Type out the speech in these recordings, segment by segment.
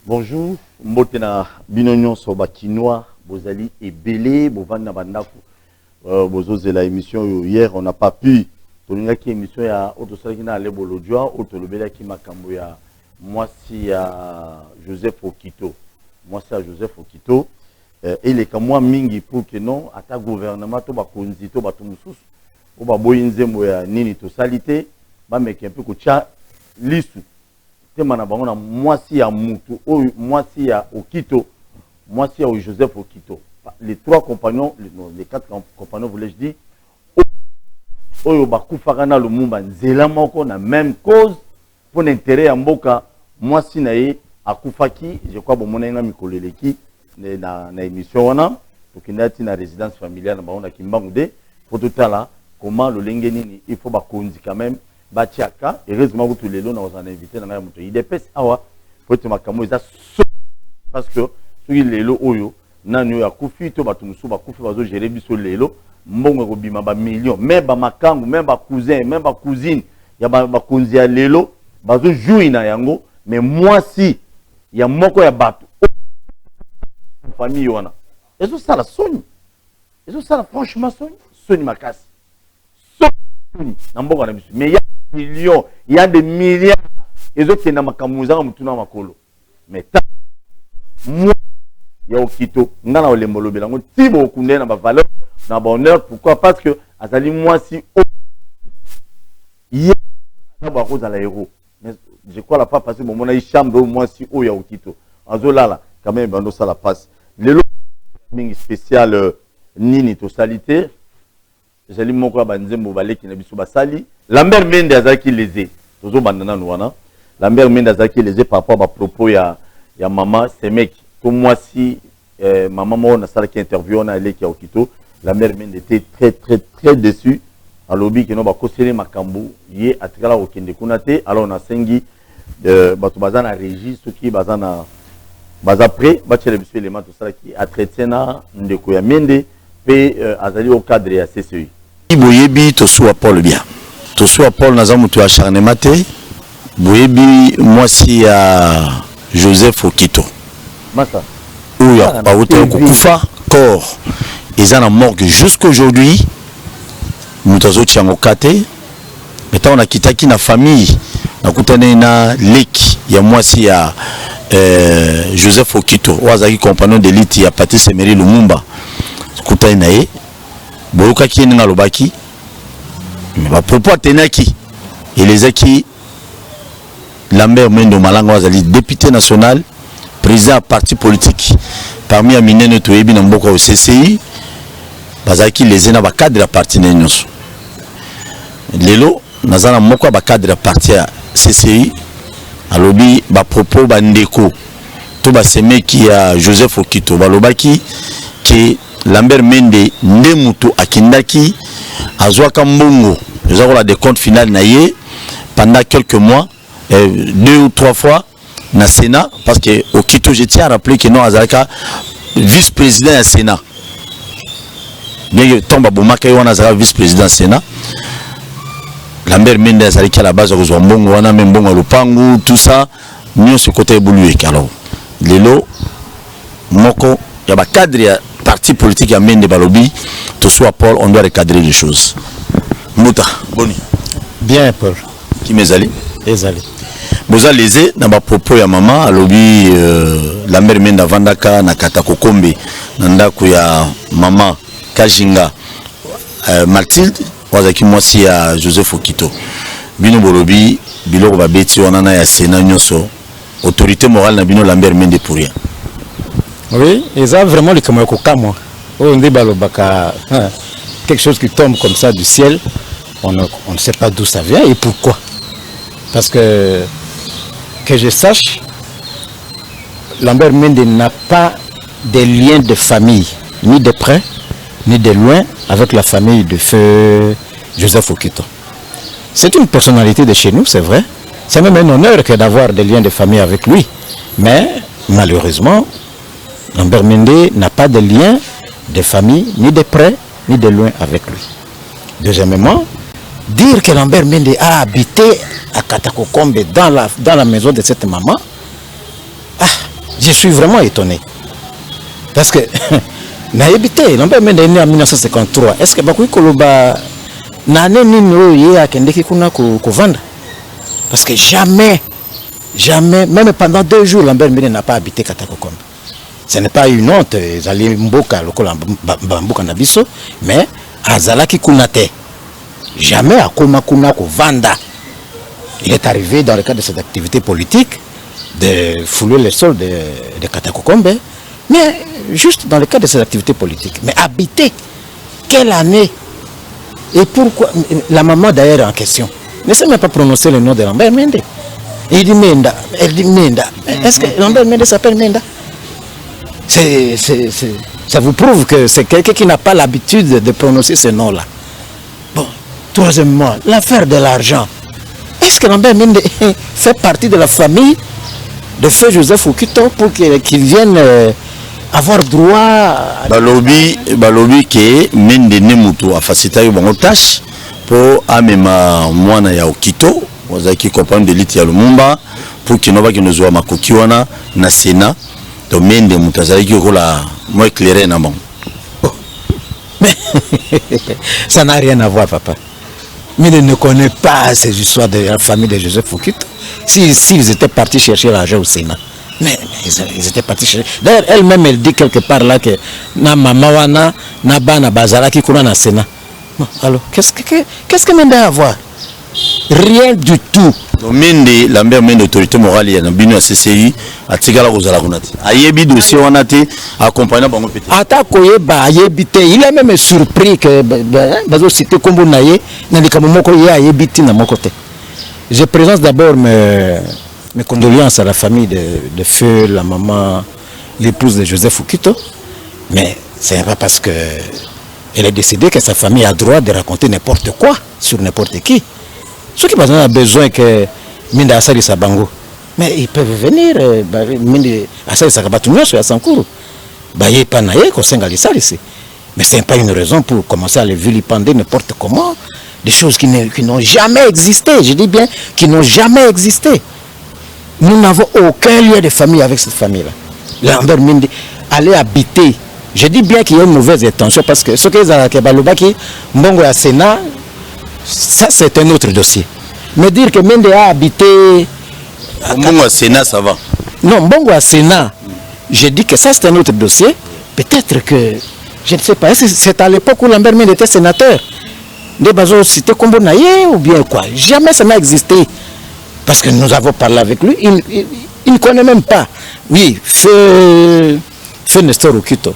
Bonjour, mbotena binonyon soba kinois, bozali et belé, bovanda bandaku. Bozoze la émission hier, on n'a pas pu. Tolinga qui émission ya autosalina ale bolodjoa, autolobela qui makambo ya moi si ya Joseph Okito. Moi c'est Joseph Okito. Et les kamwa mingi pour que non, à ta gouvernement to ba konzi to ba tumusus. O ba boyinze moya nini to salité, ba meke un peu ko cha lisu. Temana bango moi si ya mutu, moi si ya Okito, moi si ya Joseph Okito. Les trois compagnons, les quatre compagnons voulais-je dire, oyo bakufaka na lumumba nzela moko na même cause pour l'intérêt ya mboka, moi si na ye akufaki, je crois bomona nga mikoleleki na émission wana tokendati na résidence familiale na bango na Kimbangu de pour tout là comment le lengeni il faut ba konzi quand même batiaka heureusement que tous les lots na on invité na moto idps awa pour te makamo eza parce que soki lelo oyo nanu ya kufi to batu musu ba kufi bazo gérer biso lelo mbongo ko bima ba millions même ba makangu même ba cousin même ba cousine ya ba konzi ya lelo bazo jouer na yango mais moi si ya moko ya batu famille wana ezo sala soni ezo sala franchement soni makasi soni na mbongo na biso mais ya millions il y a des milliards ezo kena makamuza mutuna makolo mais moi ya Okito ngana olemolo belango tibo okunde na ba valeur na ba honneur pourquoi parce que azali moi si ya ba cause la héros mais je crois la pas passer bon mona chambre moi si o ya Okito azolala quand même bando ça la passe le ming spécial nini to salité jali moko ba nzembo baleki na biso basali Lambert Mende azaki lésé tozo bandana wana Lambert Mende azaki lésé par rapport à propos ya maman Semek pour moi si maman mo na sala qui interview na eleki ya Okito Lambert Mende était très déçu à lobby que no ba kosele makambu ye atikala okende kunate alors na sengi bato bazana régie soki bazana baza prêt bachele biso élément tout ça qui a traité na ndeko ya Mende pe azali au cadre ya CCI boyebi to soit Paul bien to soit Paul nazamu to acharnement te boyebi moi si ya Joseph Okito masa ouya ba hotel kufa corps ils en morgue jusqu'aujourd'hui nous tazo tiango kate mais on a kitaki na famille na kutane na leki ya moi si ya Joseph Okito wazaki compagnon d'élite ya Patrice Emery Lumumba kutane na ye boyoka ki ninga lobaki mais ba propos tenaki et les aki Lambert Mende Malanga wazali député national président à parti politique parmi aminene to yebi na mboka au CCI bazaki les na ba cadre à parti nyonso lelo nazana moko ba cadre à parti à CCI alobi ba propos ba ndeko to ba semeki ya Joseph Okito balobaki ke Lambert Mende ndemuto akindaki azwaka mbongo ezakola des comptes final na ye pendant quelques mois 2 ou 3 fois na Sénat parce que Okito je tiens à rappeler que non azalaka vice-président du Sénat bien que tomba bomaka wana azalaka vice-président du Sénat Lambert Mende azalaki à la base kozwa mbongo wana même mbongo lupangu tout ça nous ce côté évolué alors lelo moko ya ba cadre ya parti politique ya Mende balobi to soit Paul on doit recadrer les choses Mouta boni bien Paul qui mezali ezali boza lésé na ba propos ya maman alobi Lambert Mende vandaka na katakokombe na ndako ya maman Kajinga Mathilde wazaki mwasi ya Joseph Okito bino bolobi biloko babeti wana na ya Sénat nyonso autorité morale na bino Lambert Mende pour rien. Oui, et ça vraiment le comme moi. On dit balobaka quelque chose qui tombe comme ça du ciel, on ne sait pas d'où ça vient et pourquoi. Parce que je sache, Lambert Mende n'a pas de liens de famille, ni de près, ni de loin, avec la famille de feu Joseph Okito. C'est une personnalité de chez nous, c'est vrai. C'est même un honneur que d'avoir des liens de famille avec lui. Mais malheureusement, Lambert Mende n'a pas de lien de famille, ni de près, ni de loin avec lui. Deuxièmement, dire que Lambert Mende a habité à Katakokombe dans la maison de cette maman, je suis vraiment étonné. Parce que, n'a habité, Lambert Mende est né en 1953. Est-ce que Bakoui Koloba n'a né ni nous à Kendeki Kuna Kovanda? Parce que jamais, même pendant 2 jours, Lambert Mende n'a pas habité Katakokombe. Ce n'est pas une honte, Zali Mboka, Mboka Nabiso, mais Azalaki Kunate. Jamais à Komakuna Kovanda. Il est arrivé dans le cadre de cette activité politique de fouler les sols de Katakokombe, mais juste dans le cadre de cette activité politique. Mais habiter, quelle année? Et pourquoi? La maman d'ailleurs en question ne sait même pas prononcer le nom de Lambert Mende. Il dit Menda, elle dit Menda. Est-ce que Lambert Mende s'appelle Menda? Ça vous prouve que c'est quelqu'un qui n'a pas l'habitude de prononcer ce nom-là. Bon, troisièmement, l'affaire de l'argent. Est-ce que Lambert Mende fait partie de la famille de feu Joseph Okito pour qu'il vienne avoir droit à... Balobi que Mende Nemuto a facilité une tâche pour amema mwana ya Okito, qui comprend de l'île ya Lumumba, pour qu'il n'ait pas soit makokiwana na Sénat. Donc Mende Mutazali qui la moi éclairé na bon. Mais ça n'a rien à voir, papa. Mais il ne connaît pas ces histoires de la famille de Joseph Okito. S'ils étaient partis chercher l'argent au Sénat. Mais ils étaient partis chercher. D'ailleurs, elle-même, elle dit quelque part là que na mama wana na bana bazala qui kuna na Sénat. Bon, alors, qu'est-ce que Mende a à voir? Rien du tout. Mende, Lambert Mende, autorité morale, il y a un CCI, à Tigala Rosala Runati. Ayebi dossier, on a été accompagné par mon petit. Atakoyeba, Ayebite, il est même surpris que Bazo cité Kombo Naye, Nandikamoko Ye Ayebiti na mon côté. Je présente d'abord mes condoléances à la famille de feu, la maman, l'épouse de Joseph Okito. Mais ce n'est pas parce que elle est décidée que sa famille a droit de raconter n'importe quoi sur n'importe qui. Ceux qui ont besoin que Mende Asali Sabango, mais ils peuvent venir, Mende Asali Sakabatunyo sur Sankuru. Mais ce n'est pas une raison pour commencer à les vilipender n'importe comment. Des choses qui n'ont jamais existé, je dis bien, qui n'ont jamais existé. Nous n'avons aucun lien de famille avec cette famille-là. Lambert Mende allait habiter. Je dis bien qu'il y a une mauvaise intention parce que ce que les Arakebalobaki, Mbongo à Sénat, ça c'est un autre dossier. Mais dire que Mende a habité... Mbongo à Sénat, ça va. Non, Mbongo à Sénat, je dis que ça c'est un autre dossier. Peut-être que, je ne sais pas, c'est à l'époque où Lambert Mende était sénateur. Des bazos c'était Kombo Naye ou bien quoi? Jamais ça n'a existé. Parce que nous avons parlé avec lui, il ne connaît même pas. Oui, Feu Nestor Okito,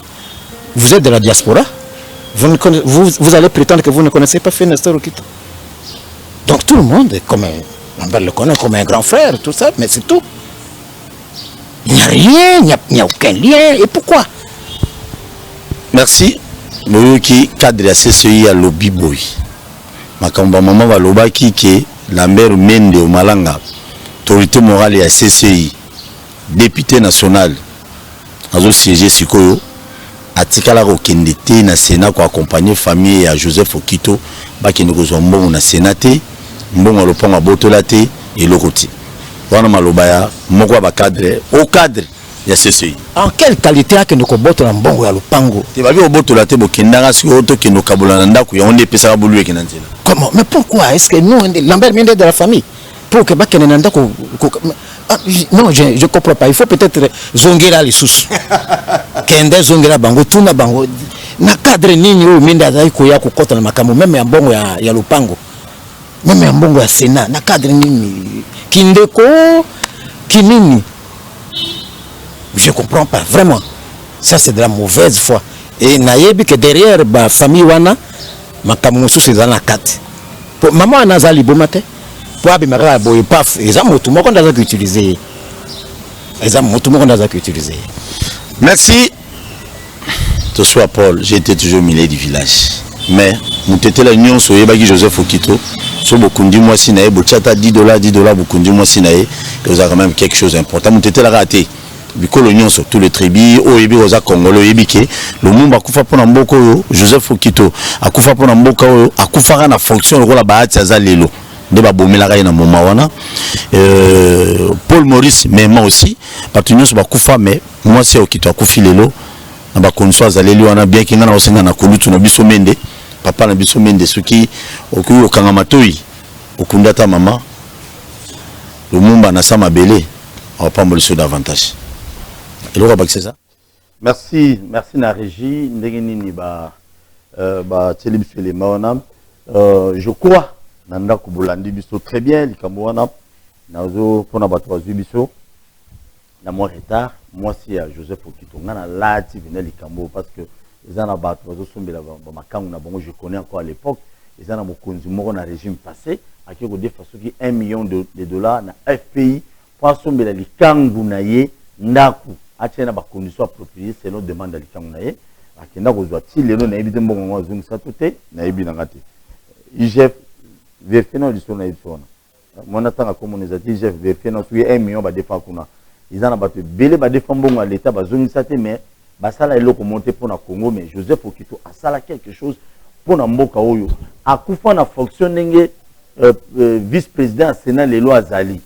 vous êtes de la diaspora, vous allez prétendre que vous ne connaissez pas Feu Nestor Okito. Donc tout le monde, Lambert le connaît comme un grand frère, tout ça, mais c'est tout. Il n'y a rien, il n'y a aucun lien. Et pourquoi? Merci. Nous qui cadre à CCI à lobby boy. Makamba maman va lobaki qui Lambert Mende au Malanga, autorité morale et à CCI, député national, azo siégé Sikoyo, a tikala kokendete na Sénat pour accompagner famille à Joseph Okito, baki nous mbongo na Sénaté, mbongo loponga botolate et lokoti. Wana malobaya moko ba cadre au cadre ya CCI. En quelle qualité a que nous koboto na mbongo ya lopango? Te babi obotolate bokendanga si oto ke no kabolana ndako ya onde pesa bulu e kinanzela. Comment? Mais pourquoi? Est-ce que nous, Lambert Mende de la famille, pour que Bakenenda... Non, je ne comprends pas. Il faut peut-être zongera les sous. Kende zongera bango, tuna bango. Na cadre nini ou Mende Azai Koya Kokota na Makamo, même ya mbongo ya Lupango. Même ya mbongo ya Sénat. Na cadre nini. Kindeko, kinini. Je ne comprends pas, vraiment. Ça, c'est de la mauvaise foi. Et nayebi que derrière la famille wana, Makamu c'est dans la carte. Maman a nazali bomate. Pour abimara boy paf, ils ont tout le monde a utilisé. Ils ont tout le monde a utilisé. Merci. To soit Paul, j'ai été toujours milieu du village. Mais nous étions la union sur Yebagi Joseph Okito. Sur Bokundi moi sinae, Bochata $10, $10 Bokundi moi sinae. Vous avez quand même quelque chose d'important. Nous étions la raté. bikolo nyonso tous les tribus oyebi oza congolais oyebi ke Lumumba akufa pona mboka oyo Joseph Okito akufa pona mboka oyo akufaka na fonction lokola baati aza lelo nde babomelaka ye na moma wana Paul Maurice Mema aussi bato nyonso bakufa mais mwasi ya Okito akufi lelo na bakondition azaleli wana bien ke nga na osenga na kolutu na biso mende papa na biso mende soki okuyi okanga matoi okunda ta mama Lumumba na sa mabele on va pas me laisser davantage. Et le c'est ça. Merci na régie ndengeni ba télé les maonam. Je crois nanda kubulandi biso très bien likambo wana nazo pona bato bazwi biso na mo retard moi si à Joseph Okito ngana lati venait likambo parce que les ana bato bazo sombela ba makangu na bongo je connais encore à l'époque les ana mokonzi moko na régime passé akiko defa soki 1 million de dollars na FPI pour sombela likangu na ye ndaku achena ba conditions appropriées selon demande likangu na ye akenda kozwa ti lelo na ebite mbongo ngo azungisa tote na ebi na ngati IGF vérifier non liso na ibisona mona tanga comme on ezati IGF vérifier non soki 1 million ba defa kuna izana bato belé ba defa mbongo à l'état bazungisa te mais basala eloko monter pour na Congo mais Joseph Okito asala quelque chose pour na mboka oyo akufa na fonction ndenge vice-président Sénat lelo azali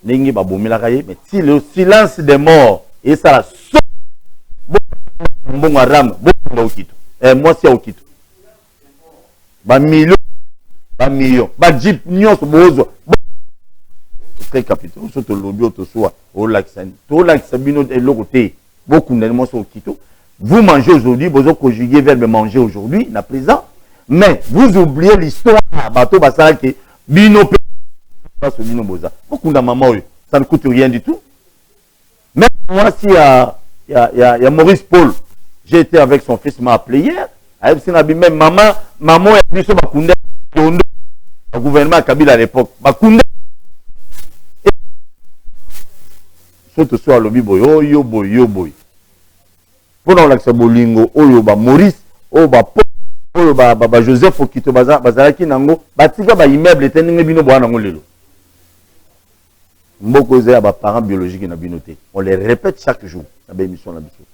ndenge babomelaka ye mais si le silence des morts et ça la mbongo ram bongo Okito moi c'est Okito ba million ba jeep nyonso bozo très capital surtout lobby to soit au laxani to laxabino eloko te beaucoup ndemo so Okito vous mangez aujourd'hui vous conjuguez verbe manger aujourd'hui na présent mais vous oubliez l'histoire bato basala ke bino pas bino boza beaucoup na maman ça ne coûte rien du tout même moi si il y a Maurice Paul j'ai été avec son fils m'a appelé hier avec même maman et biso bakunda le gouvernement Kabila à l'époque bakunda surtout sur lobby boy yo boy pour l'accès bolingo oyo ba Maurice o ba oyo ba Joseph Okito bazalaki nango batika ba immeuble teninga bino bwana ngo lelo mboko za ba parents biologiques na bino te on les répète chaque jour na ba émission na biso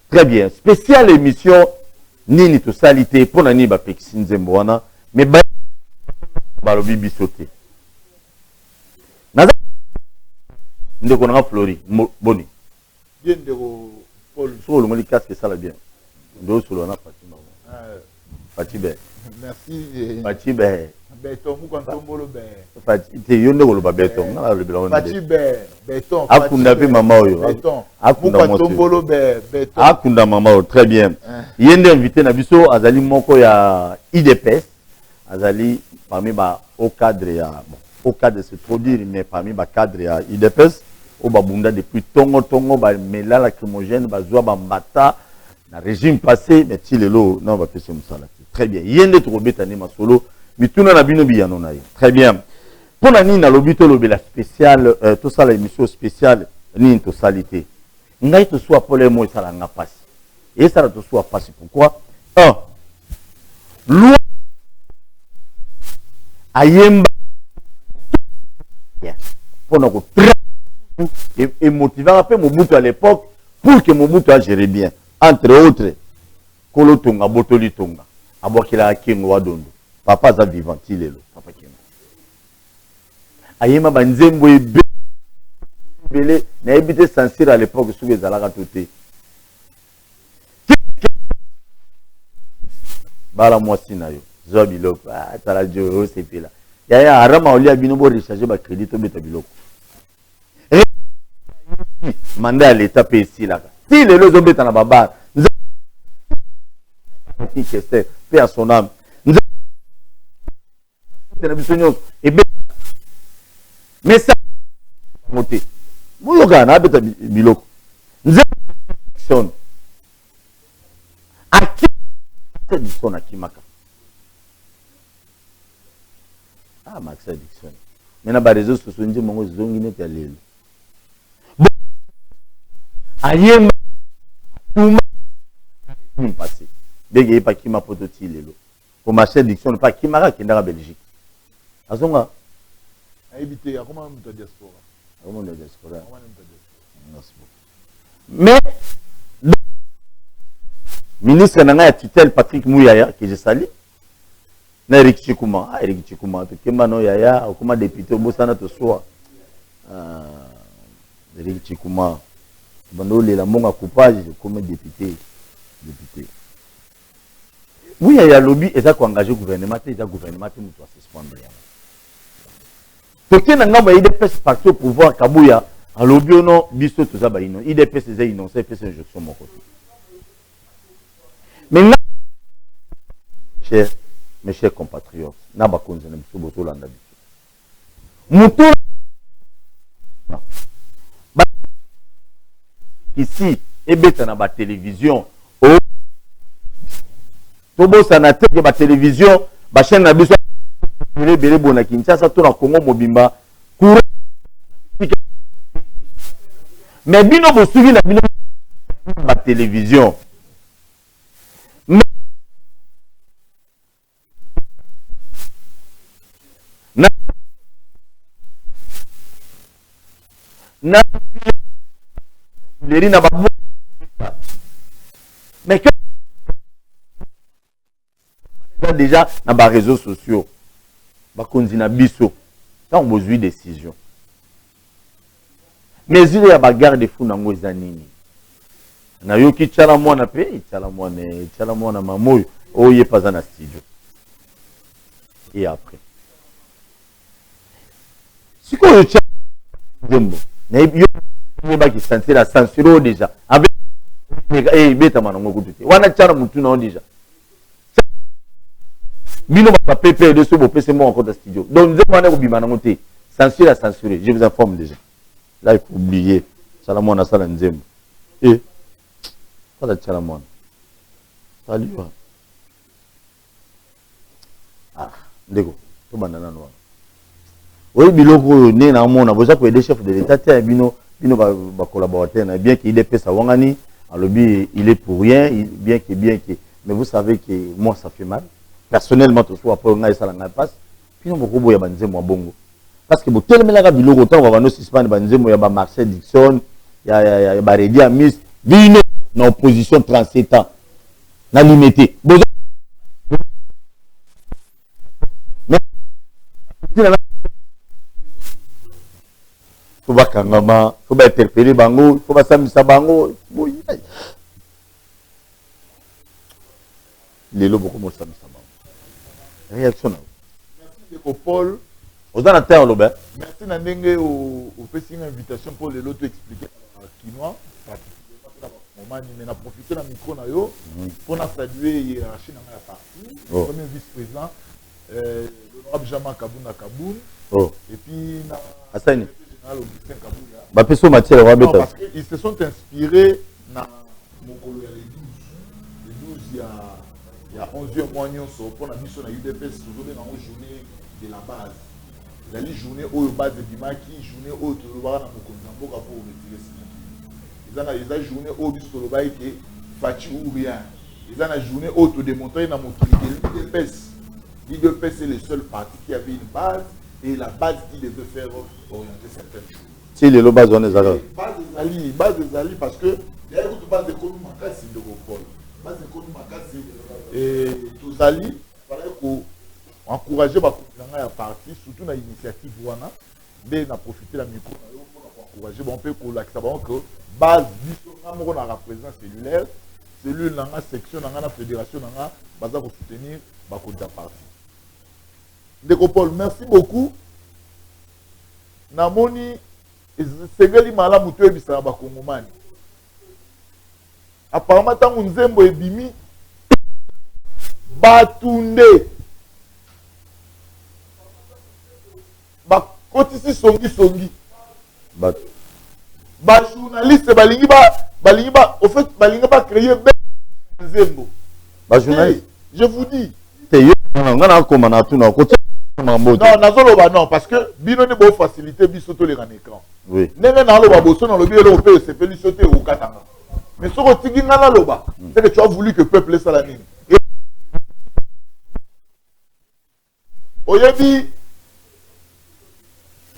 très bien spéciale émission nini to salité pour nani ba pekisi nzembo wana mais ba lobi biso te naza ndeko na Flori boni bien ndeko Paul solo mo li casque ça la bien ndo solo na Fatima Fatibe merci Fatibe béton mu kontombolo be Fatibe yo ndeko lo ba béton na lo bila wona Fatibe béton akunda pe mama oyo béton akunda kontombolo be béton akunda mama oyo très bien yende invité na biso azali moko ya IDPS azali parmi ba au cadre ya au cadre de se produire mais parmi ba cadre ya IDPS au babunda depuis tongo ba mela lacrymogène ba zwa ba mbata na régime passé mais tilelo non va pese musala très bien yende to betani masolo mituna na bino biyano na ye très bien pour na nini na lobito lobela spécial tout ça la émission spéciale ni to salité ngai to soit pour les mots ça la nga passe et ça to soit passe pourquoi un loi ayemba pour na ko et motiver un peu Mobutu à l'époque pour que Mobutu a géré bien entre autres Kolo Tonga Botoli Tonga abokila Kingo Wadondo papa za vivant ilelo papa Kingo ayema banzembo ebele na ebité censure à l'époque sous les alaka toté bala mwasi na yo zo biloko tala jo sepela ya arama olia bino bo recharger ba crédit to beta biloko mandat à l'état ici là si les lois ont na babar qui est paix à son âme mais ça monter moyoka na beta biloko nzé à qui c'est son akimaka ah Max addiction mais na ba réseaux sociaux nje mongo zongi net ya lelo ayemba tout passé dès que pas qui m'a pototi lelo pour marcher addiction pas qui m'a kenda Belgique azonga a évité comment on diaspora comment on diaspora merci beaucoup Mais ministre nanga ya tutelle Patrick Mouyaya que je salue na Eric Chikuma to kemano yaya okuma député obosana to soa Eric Chikuma bando le la monga coupage comme député Mouyaya lobby eza ko engager gouvernement te mutu a suspendre ya to kenanga ba IDPS parti au pouvoir Kabuya a lobby no biso to za ba ino IDPS eza innocent fait injonction mon côté. Maintenant, mes chers compatriotes, Nabakonze na biso boto landa biso. Mutu ici ebeta na ba télévision o tobo sanateur ke ba télévision ba chaîne na biso belé bona Kinshasa to na Congo mobimba courant mais bino bosuki na bino ba télévision mais que déjà dans les réseaux sociaux bakonzi na biso quand on besoin décision mais il y a ba garde fou nango ezanini na yoki tchala mwana pe tchala mwana mamoyo oye pas na studio et après si ko yo Zembo na yo ba ki sentir la censure déjà avec beta manango kututi wana tchala mutu na déjà bino ba PP de so bo pese mo encore dans studio donc Zembo na ko bima nango te censure la censuré je vous informe déjà là il faut oublier Salamon na sala Nzembo et pas de Salamon salut ah ndeko to bandana no oui biloko né na mona boza ko aider chef de l'état te bino ba collaborateur na bien qu'il est pesa wangani alobi il est pour rien bien que mais vous savez que moi ça fait mal personnellement tout soit après ngai sala ngai passe bino boko boya banzembo bongo parce que botelemela biloko tant va no suspendre banzembo ya ba Marcel Dixon ya ba Redi Amis bino na opposition 37 ans na limité faut pas kangama faut pas interpeller bango faut pas samisa bango lelo beaucoup mo samisa bango réaction merci de Paul aux anateurs lobe merci na ndenge au fait une invitation pour les loto expliquer Kinois moment ni na profiter na micro na yo pour na saluer hiérarchie na la partie premier vice-président l'honorable Jean-Marc Kaboun et puis na Asani Augustin Kaboula. Bapeso Mathieu Non, parce qu'ils se sont inspirés dans Mokolo ya les 12 il y a 11 mois pour la mission de l'UDPS toujours dans une journée de la base. La journée où base de Bimaki, journée où tu vas dans Mokonzambo pour retirer ce ils ont une journée où tu vas que Fachi ou rien. Ils ont une journée où tu démontrer dans l'UDPS c'est le seul parti qui avait une base. Et la base qui devait faire orienter certaines choses. Si les lobas ont des alors. Base des alliés parce que derrière toute base de Konou Makassi de Ropol. Base de Konou Makassi et tous alliés, il fallait encourager la partie, surtout dans l'initiative Wana, mais on a profité de la micro pour encourager, on peut que base on a la présence cellulaire, cellule dans la section, dans la fédération, dans la base pour soutenir la partie. Paul, merci beaucoup. Namoni Sengeli malamu to ebisa ba Kongomani. Apparemment tangu Nzembo ebimi batunde. Ba kotisi songi. Ba journaliste balingi ba au fait balingi ba créer Nzembo. Ba journaliste, je vous dis. Non, non, parce que bino ne peut faciliter bisoto les écran. Oui. Nene na loba boso na lobi lo pe se peli sauter au katanga. Mais ce que tu na loba, c'est que tu as voulu que le peuple ça la nini. Oyebi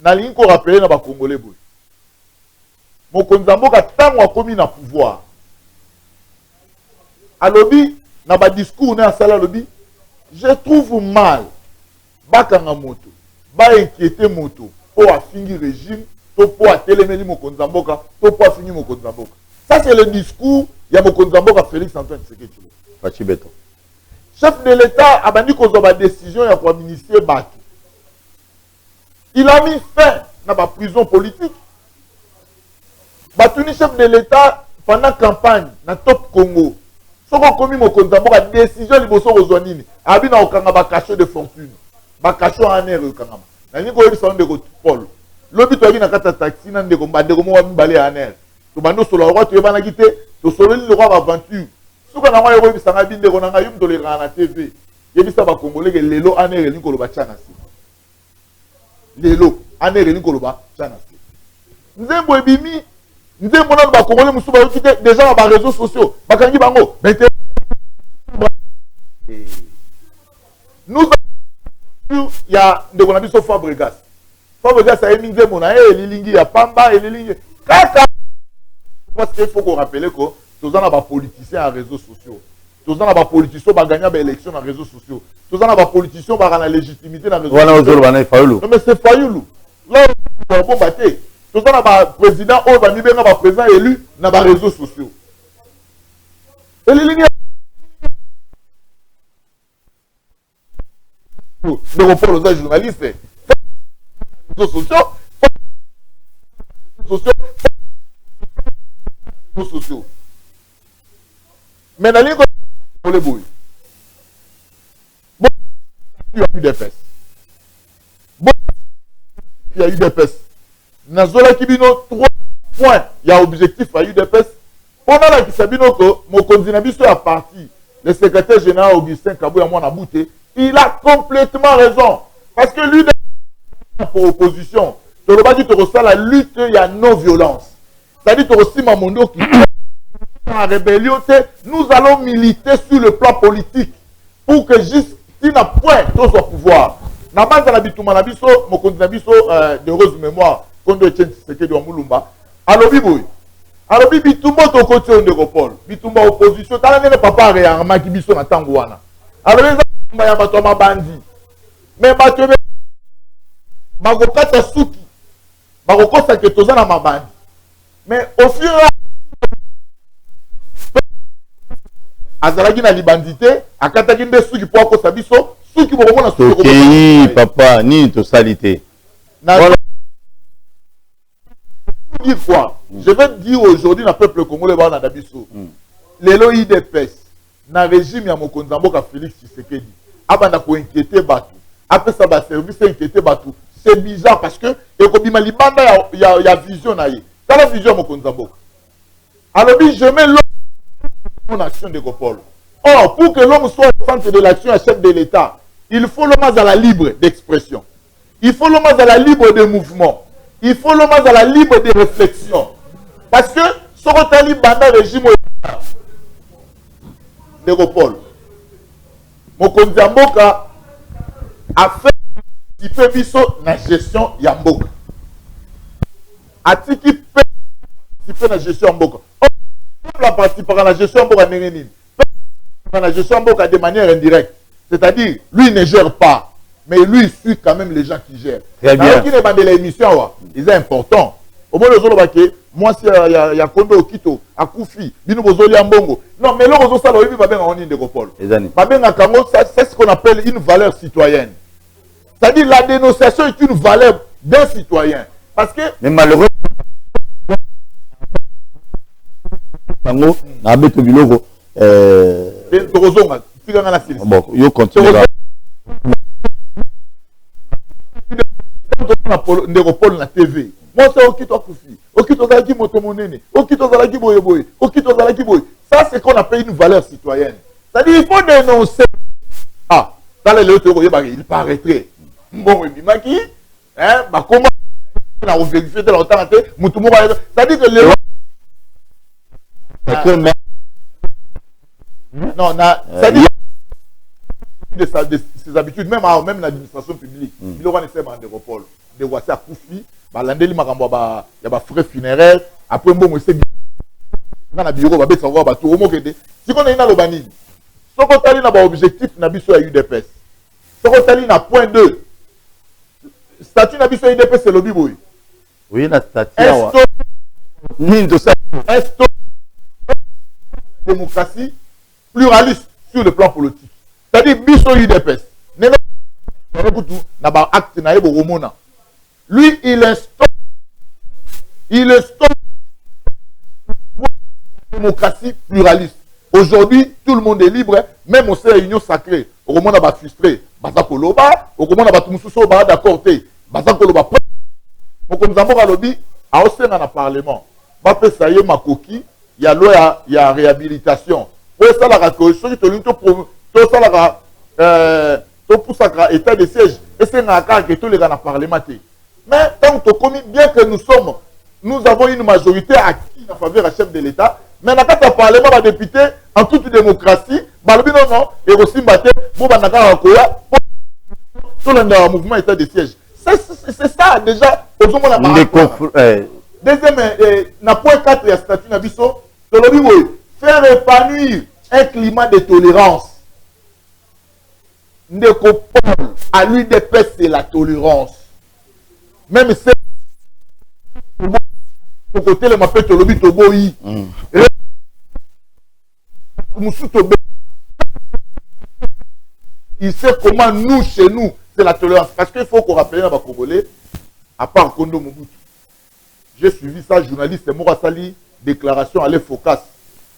na linko rappeler na ba congolais boy. mokonzamboka tango akomi na pouvoir alobi na ba discours na sala lobi je trouve mal bakanga moto ba inquiéter moto po afingi régime to po atelemeli mokonzamboka to po afingi mokonzamboka. Ça c'est le discours ya mokonzamboka Félix Antoine Tshisekedi. Fachi Beton. Chef de l'État a banni kozwa ba décision ya ko administrer bato. Il a mis fin à la prison politique. Batuni chef de l'État pendant campagne dans Top Congo. Ce qu'on commis mon compte la décision liboso rozwanini. Abi na okanga ba cachot de fortune. Ba cachot en air okanga. Na ni ko yebi salon de Paul. Lobi to na kata taxi na ndeko mbandeko mo wa mibale en air. To bando solo roi to yebana kite to solo le roi aventure. Suka na wa yebi sanga bindeko na ngayum to le na TV. Yebi sa ba congolais ke lelo en air ni ko lo ba chana si. Lelo ane reni koloba chana se nzembo ebimi nzembo na ba congolais musu ba yokite déjà na ba réseaux sociaux bakangi bango nous il y a de qu'on biso Fabregas a émis nzembo na elilingi ya pamba elilingi kaka parce qu'il faut qu'on rappelle que tous en a ba politiciens à réseaux sociaux. Tous en a ba politiciens ba gagner ba élection dans réseaux sociaux. Tous en a ba politiciens ba la légitimité dans réseaux sociaux. Non mais c'est Fayoulou. Là on bon batté. Tous en a ba président ou ba nibenga ba président élu dans ba réseaux sociaux. Et les lignes de report aux journalistes. Réseaux sociaux. Sociaux. Mais dans les bon, il y a eu des fesses. Bon, il y a eu des fesses. Dans Zola Kibino, 3 points, il y a objectif, il y a eu des fesses. Pendant la Kisabino, mon condinabiso a parti, le secrétaire général Augustin Kabou a bouté, il a complètement raison. Parce que lui, pour opposition, tu ne vas pas dire que la lutte, il y a non-violence. C'est-à-dire que aussi Mamondo qui en rébellion, nous allons militer sur le plan politique pour que juste si n'a point tous au pouvoir. Na base na bituma na biso mokonzi na biso de heureuse mémoire kondo Etienne Tshisekedi wa Mulumba alobi boy alobi bitumba to côté ndeko Paul bitumba opposition tala nene papa ya maki biso na tango wana alobi za ya bato mabandi mais bato bagokata suki bagokosa ke toza na mabandi mais au fur et à azalaki na libandité akataki nde suki po akosa biso suki bokomona suki papa ni to salité voilà. Dire quoi je vais dire aujourd'hui na peuple congolais ba na dabiso lelo IDPS na régime ya mokonzi mboka Félix Tshisekedi abanda ko inquiéter bato apesa ba service inquiéter bato c'est bizarre parce que ekobima libanda ya vision na ye la vision mokonzi mboka alobi je mets mon action de Gopol. Or, pour que l'homme soit au centre de l'action à chef de l'État, il faut l'homme à la libre d'expression. Il faut l'homme à la libre de mouvement. Il faut l'homme à la libre de réflexion. Parce que, ce que tu as régime de Gopol, Mokonzi Mboka a fait un peu biso na gestion ya Mboka. A tiki peu participer na gestion Mboka. La participera à la gestion la gestion de manière indirecte. C'est-à-dire, lui ne gère pas, mais lui il suit quand même les gens qui gèrent. Très bien. Qui n'est pas de l'émission, c'est important. Au moins, moi, si il y a Kondo Okito, à Koufi, Bino Bozoli Ambongo. Non, mais là, on va bien en ligne de Gopol. C'est ce qu'on appelle une valeur citoyenne. C'est-à-dire, la dénonciation est une valeur d'un citoyen. Parce que. Mais malheureusement, na beto biloko bon yo continue ndeko Paul na TV moi c'est okito akufi okito zalaki moto monene okito zalaki boye boye okito zalaki boye ça c'est qu'on appelle une valeur citoyenne c'est-à-dire il faut dénoncer ah dans les autres il paraîtrait bon bimaki hein bah comment on a vérifié de longtemps mutumo c'est-à-dire que les non, c'est-à-dire de ses habitudes, même l'administration publique, il aura nécessairement des reports, des Wassa Koufi, il y a des frais funéraires, après bon c'est dans la bureau ba savoir ba tout mo kende si on est dans le banini soko tali na ba objectif na biso ya UDPS soko tali na point 2 statut na biso ya UDPS c'est lobby boy oui na statut wa ni de ça démocratie pluraliste sur le plan politique c'est-à-dire biso UDPS ne na ba acte na yebo romona lui il instaure démocratie pluraliste. Aujourd'hui, tout le monde est libre, même au sein de l'union sacrée. Au moment où on a frustré, baza koloba, au moment où on a tout d'accord, baza koloba. Donc nous avons lobby à au sein dans le parlement. Ba pe ça y est ma coquille, il y a loi, il y a réhabilitation. Pour ça la coalition qui to ça la to pour ça état de siège et c'est na ka que tous les dans le parlement. Mais tant que commis bien que nous avons une majorité acquise en faveur du chef de l'État. Mais dans le Parlement, les députés, en toute démocratie, et aussi tout le mouvement état de siège. C'est ça déjà. Deuxième, na point 4, il y a statut Nabiso. Faire épanouir un climat de tolérance. Ndeko Paul, à lui de paix, c'est la tolérance. Même si au côté le mapé tolobi toboyi il sait comment nous chez nous c'est la tolérance parce qu'il faut qu'on rappelle à Congolais à part Kondo Mobutu j'ai suivi ça journaliste Moura Sali déclaration à l'Efocas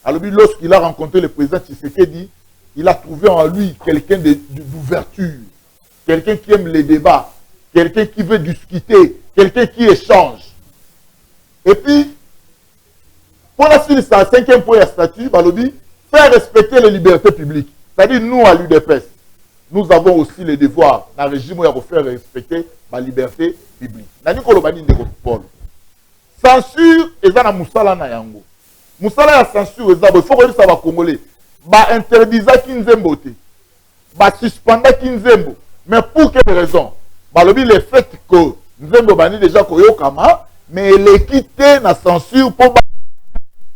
alors lorsqu'il a rencontré le président Tshisekedi il a trouvé en lui quelqu'un d'ouverture quelqu'un qui aime les débats quelqu'un qui veut discuter quelqu'un qui échange. Et puis, pour la suite, c'est un 5e point à statut, Balobi, faire respecter les libertés publiques. C'est-à-dire, nous, à l'UDPS, nous avons aussi le devoir, dans le régime, de faire respecter la liberté publique. Nani Kolobani Ndeko Paul. Censure, et ça, na Moussala na yango. Moussala ya censure, il faut que ça va Congolais. Ba interdisa Kinzembo te. Ba suspenda Kinzembo. Mais pour quelle raison? Balobi, le fait que Nzembo bani déjà Koyokama, mais l'équité na censure pour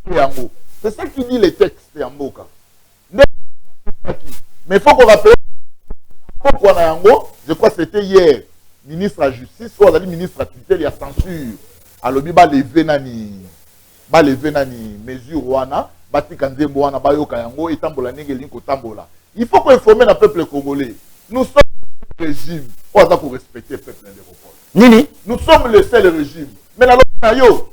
yango. C'est ça qui dit les textes Yamboka. Mais il faut qu'on rappelle pourquoi yango, je crois que c'était hier, ministre de la Justice, soit ministre de la tutelle, il y a censure. Alors, il va lever nani mesure wana, bati kanzembo wana bayoka yango etambola ndenge linko tambola. Il faut qu'on informe le peuple congolais. Nous sommes le régime, on va respecter le peuple de Nini, nous sommes le seul régime. Mais la yo,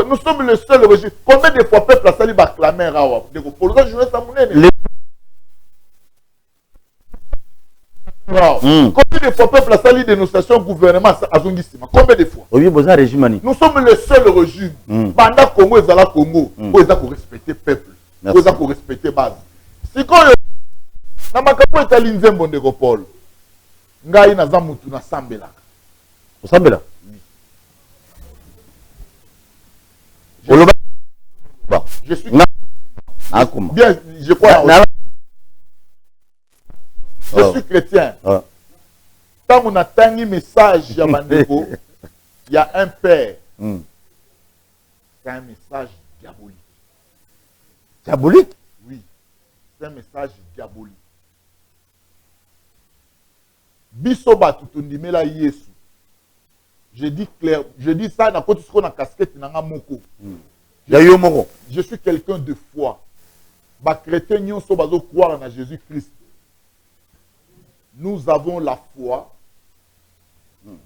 nous sommes le seul régime. Combien de fois peuple a sali ba clamer rawa de repos. Ça je ça monene. Combien de fois peuple a sali dénonciation gouvernement azongisima. Combien de fois? Oui, bon ça régime ani. Nous sommes le seul régime. Banda Congo ezala Congo, pour respecter peuple, pour respecter base. Si quand na makapo etali nzembo de repos. Ngai na zamutu na sambela. Sambela. Je suis bien, je crois. Je suis chrétien. Quand on a un message, il y a un père. C'est un message diabolique. Diabolique? Oui. C'est un message diabolique. Bisoba tutundimela Yesu. Je dis clair, je dis ça dans côté ce na casquette nanga moko. Je suis quelqu'un de foi. Ba chrétien nyonso bazo croire en Jésus-Christ. Nous avons la foi.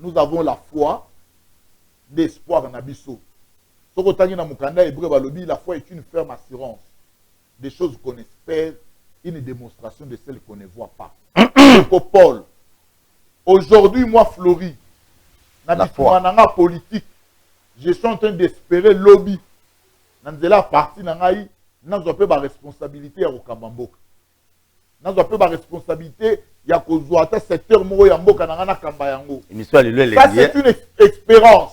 Nous avons la foi d'espoir en abisso. Soko tangi na mukanda hébreu balobi la foi est une ferme assurance des choses qu'on espère, une démonstration de celles qu'on ne voit pas. Paul. Aujourd'hui, moi, Flori, dans la politique, je suis en train d'espérer lobby. Dans la partie, nous avons la responsabilité à Okambamboka. Nous avons la responsabilité à Kozouata, secteur Moyamboka, dans Kambayango. Ça, c'est une expérience.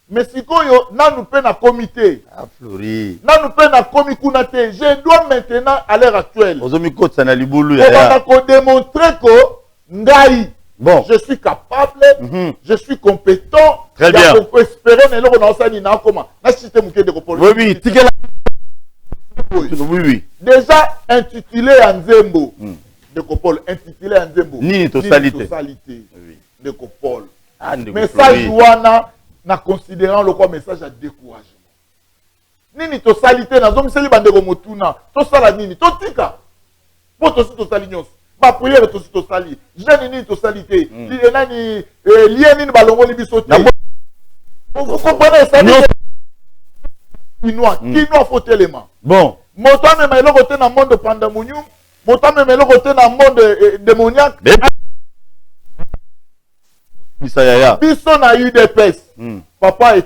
Mais si nous prenons un comité, nous prenons un comité, je dois maintenant, à l'heure actuelle, démontrer que Ngaï, Bon. Je suis capable, je suis compétent. Très bien. On peut espérer, mais là, on a ça, comment? Oui, oui, Tigela. Oui. Déjà intitulé Nzembo de Kopol, intitulé Nzembo. Ni totalité. De Kopol. Message wana na considérant le quoi message à découragement. Nini totalité na zomi seli bandeko motuna. To sala nini? To tika. Po to si totali nyos. Ba prière to si totali. Jeune nini totalité. Li nani lien nini balongo li biso te. Vous comprenez ça? Kinoa faut élément. Bon. Moto même le côté dans monde de pandémonium, moto même le côté dans monde démoniaque. Biso na UDPS. Papa et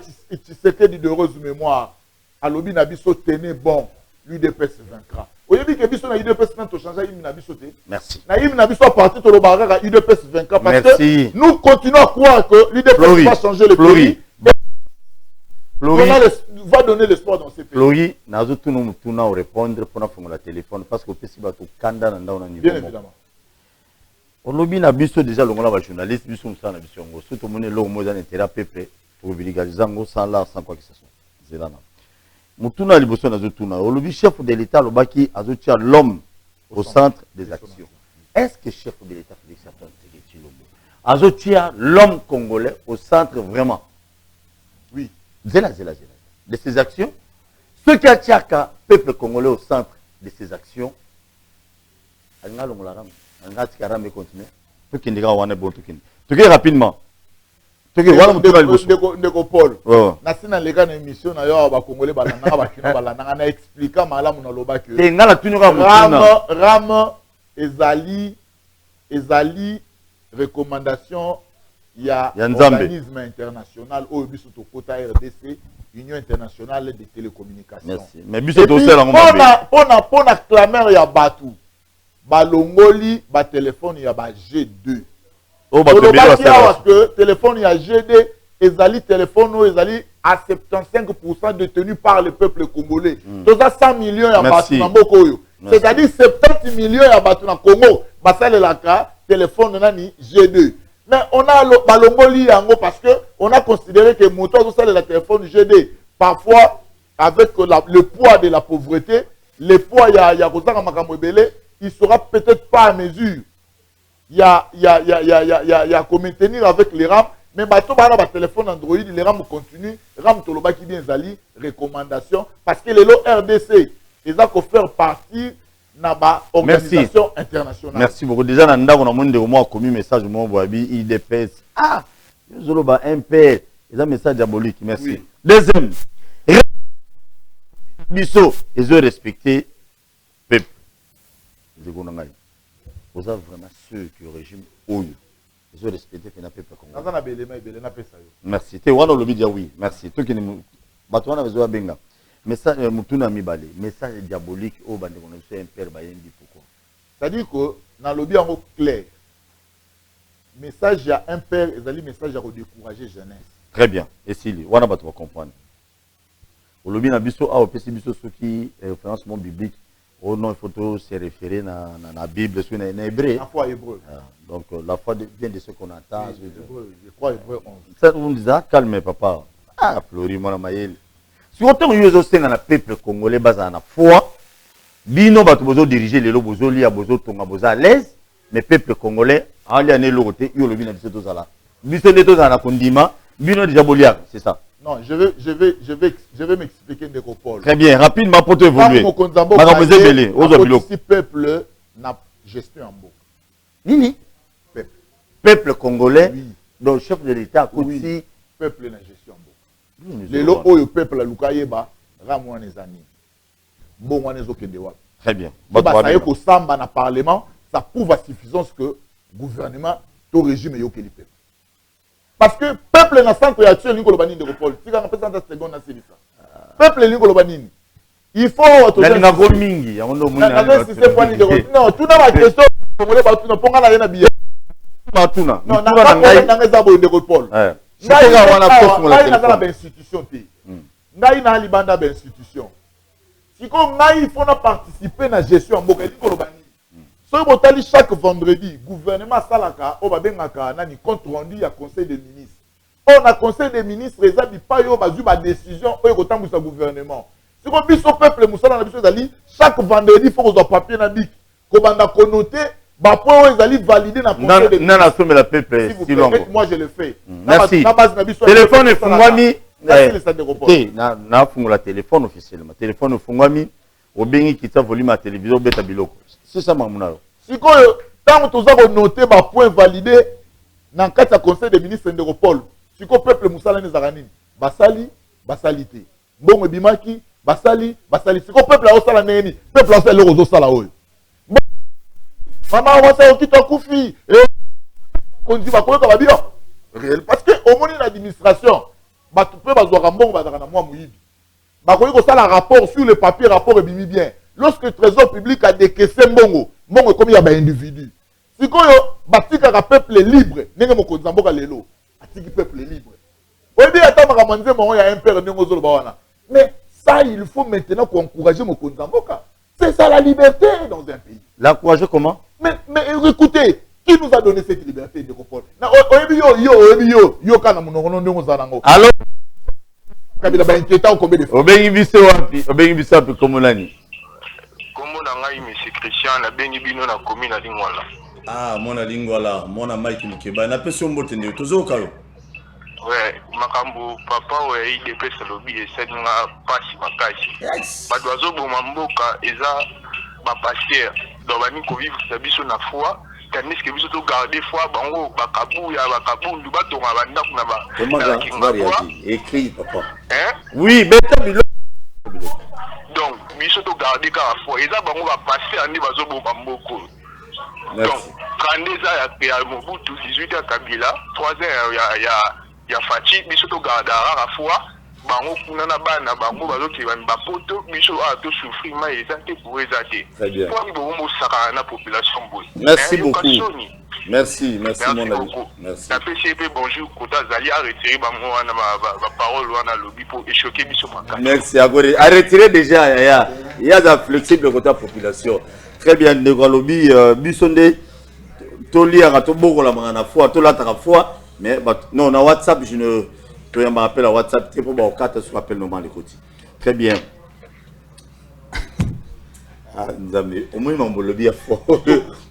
c'était de heureuse mémoire. À l'obi na biso tenez bon, l'UDPS vaincra. Vous avez dit que biso na UDPS n'a to changer hymne na biso te. Merci. Na hymne na biso parti to lo baraka UDPS vaincra parce que nous continuons à croire que l'UDPS va changer le pays. Va donner l'espoir dans ces pays. Flori, nazo tout nous tourna répondre pour nous la téléphone parce que peut-être va tout kanda na ndao na niveau. Bien évidemment. On lobby na biso déjà longola ba journaliste biso musala na biso ngo surtout mone lo moza na intérêt peuple pour vulgariser ngo sans là sans quoi que ce soit. C'est là. Mutuna liboso nazo tuna. On lobby chef de l'État lobaki azotia l'homme au centre des actions. Est-ce que chef de l'État Félix Antoine Tshisekedi Tshilombo azotia l'homme congolais au centre vraiment? Oui. Zela. De ses actions, ce qui a le peuple congolais au centre de ses actions, rapidement. Paul. Nasina les gars émission na yo ba congolais balanga ba kino balanga na expliquer malamu na loba que ram ezali recommandation ya organisme international au biso to kota RDC Union internationale des télécommunications. Merci. Mais biso to sela ngomba. Pona clameur ya batu. Balongoli ba téléphone ya ba G2. Oh ba que téléphone ya G2 ezali téléphone ezali à 75% détenu par le peuple congolais. Toza 100 millions ya batu na mboko oyo. C'est-à-dire 70 millions ya batu na Congo basalelaka téléphone nani G2. Mais on a balongoli yango parce que on a considéré que moto ça le téléphone GD parfois avec le poids de la pauvreté, le poids ya kozanga makambo belé, il sera peut-être pas à mesure. Il y a qu'on maintenir avec les RAM, mais bato bana ba téléphone Android, les RAM continue, RAM toloba qui bien zali recommandation parce que les RDC ils ont faire partie Naba organisation internationale. Merci beaucoup. Déjà, on a commis message IDPS. Ah, ils ont un père. Ils ont un message diabolique. Merci. Oui. Deuxième, ils ont respecté le peuple. Vous avez vraiment ceux qui au régime OU. Ils ont respecté le peuple congolais. Merci. Tu vois, oui. Merci. Tout qui nous. Message mutuna mibale, message diabolique au bande qu'on a un père bayendi pourquoi? C'est-à-dire que dans le lobby en clair, message à un père et un message à décourager jeunesse. Très bien. Et si on a pas trop comprendre. Au lobby na biso a opesi biso ce qui référencement biblique. Au nom il faut se référer na Bible sur na hébreu. La foi hébreu. Donc la foi vient de ce qu'on entend. Je crois hébreu 11. Ça on dit calme papa. Ah Flori mon mayel. Si autant nous sommes dans peuple congolais basé na foi, bino bato bozo diriger les bozo lia bozo tonga bozo à l'aise, mais peuple congolais en lien ne l'autre, yo le bina biso to zala. Biso ne to zala kondima, bino déjà bolia, c'est ça. Non, je vais m'expliquer de Paul. Très bien, rapidement pour te évoluer. Si peuple n'a gestion en beau. Nini? Peuple congolais, oui. Donc chef de l'État, oui. Peuple n'a gestion en beau. Les lots au peuple, Lukayeba, Ramouan les amis. Bon, on est au Kédewa. Très bien. Ça y est qu'au Samba, dans le Parlement, ça prouve à suffisance que le gouvernement, tout régime est au Kédewa. Parce que le peuple n'a pas de réaction, l'Ingolobani de Repol. Si on a fait ça, c'est bon, c'est ça. Peuple l'Ingolobani. Il faut. Non, tout dans ma question, on va tout dans la rien à billet. Non, on n'a pas de Repol. Institution ngai na libanda ba institution siko ngai il faut na participer na gestion mboka likolobani soki botali chaque vendredi gouvernement asalaka oyo babengaka nani compte rendu ya conseil des ministres oyo na conseil des ministres eza bipai oyo bazwi badécision oyo ekotambwisa gouvernement siko biso peuple mosala na biso ezali chaque vendredi faut kozwa papier na biki kobanda konote bapoint oyo ezali validé na conseil des ministres nasomela peuple silongo moi je le fais merci na base na biso téléphone efungwami te nafungola téléphone officiellement téléphone efungwami obengi kita volume ya télévision obeta biloko c'est ça mamuna yo sikoyo ntango toza konote bapoint validé na kati ya conseil des ministres ndeko Paul siko peuple mosala ezalaka nini basali te mbongo ebimaki basali siko peuple aosala ndenge nini peuple aosala eloko ozosala oyo mama mwasi okita kufi konzi bakoyoka babio parce que omoni na administration bato mpe bazwaka mbongo bazalaka na mwa moyibi bakoki kosala rapport sur le papier rapport ebimi bien lorsque le trésor public a décaissé mbongo ekomi ya baindividu sikoyo batikaka peuple libre ndenge mokonzi ya mboka lelo atiki peuple libre oyebi ata makambo nzembo yango ya impere ndenge ozoloba wana mais ça il faut maintenant encourager mokonzi ya mboka c'est ça la liberté dans un pays l'encourager comment mais écoutez qui nous a donné cette liberté de comprendre oyebi yo kana monongono ndenge ozala nango alors kabila bainquiéta ou combien de fois obengi biso wapi komonani komona ngai monsieur Christian na bengi bino na commune na Lingwala mona Lingwala mona Mike Mukeba na pesi mbote ndio tozoka yo ouais makambo papa ouais IDP salobi esenga pasi makasi bato azoboma mboka eza ba pasteur donc bani ko vivre sa biso na foi tandis que biso to garder foi bango bakabundu batonga banda kuna ba comment écrit papa oui beta bilo donc biso to garder ka foi eza bango ba pasteur andi bazoboma mboko donc kandeza ya Mobutu 18 ya Kabila 3 ans ya Fachi biso to garder rara foi bango kuna na bana bango bazokeba bapoto biso to souffrir mais eza te pour ezate pour bongo saka na population boy merci beaucoup merci mon ami merci na PCP bonjour kota zali a retirer bango wana ba parole wana lobby pour échoquer biso makaka merci à retirer déjà il y a da flexible kota population très bien de lobby biso nde to lire to bokola mangana foi to lataka foi mais non na WhatsApp je ne je me rappelle à WhatsApp, c'est pour quatre sur appel normal les côtés. Très bien. Ah, au moins mon lobby a fort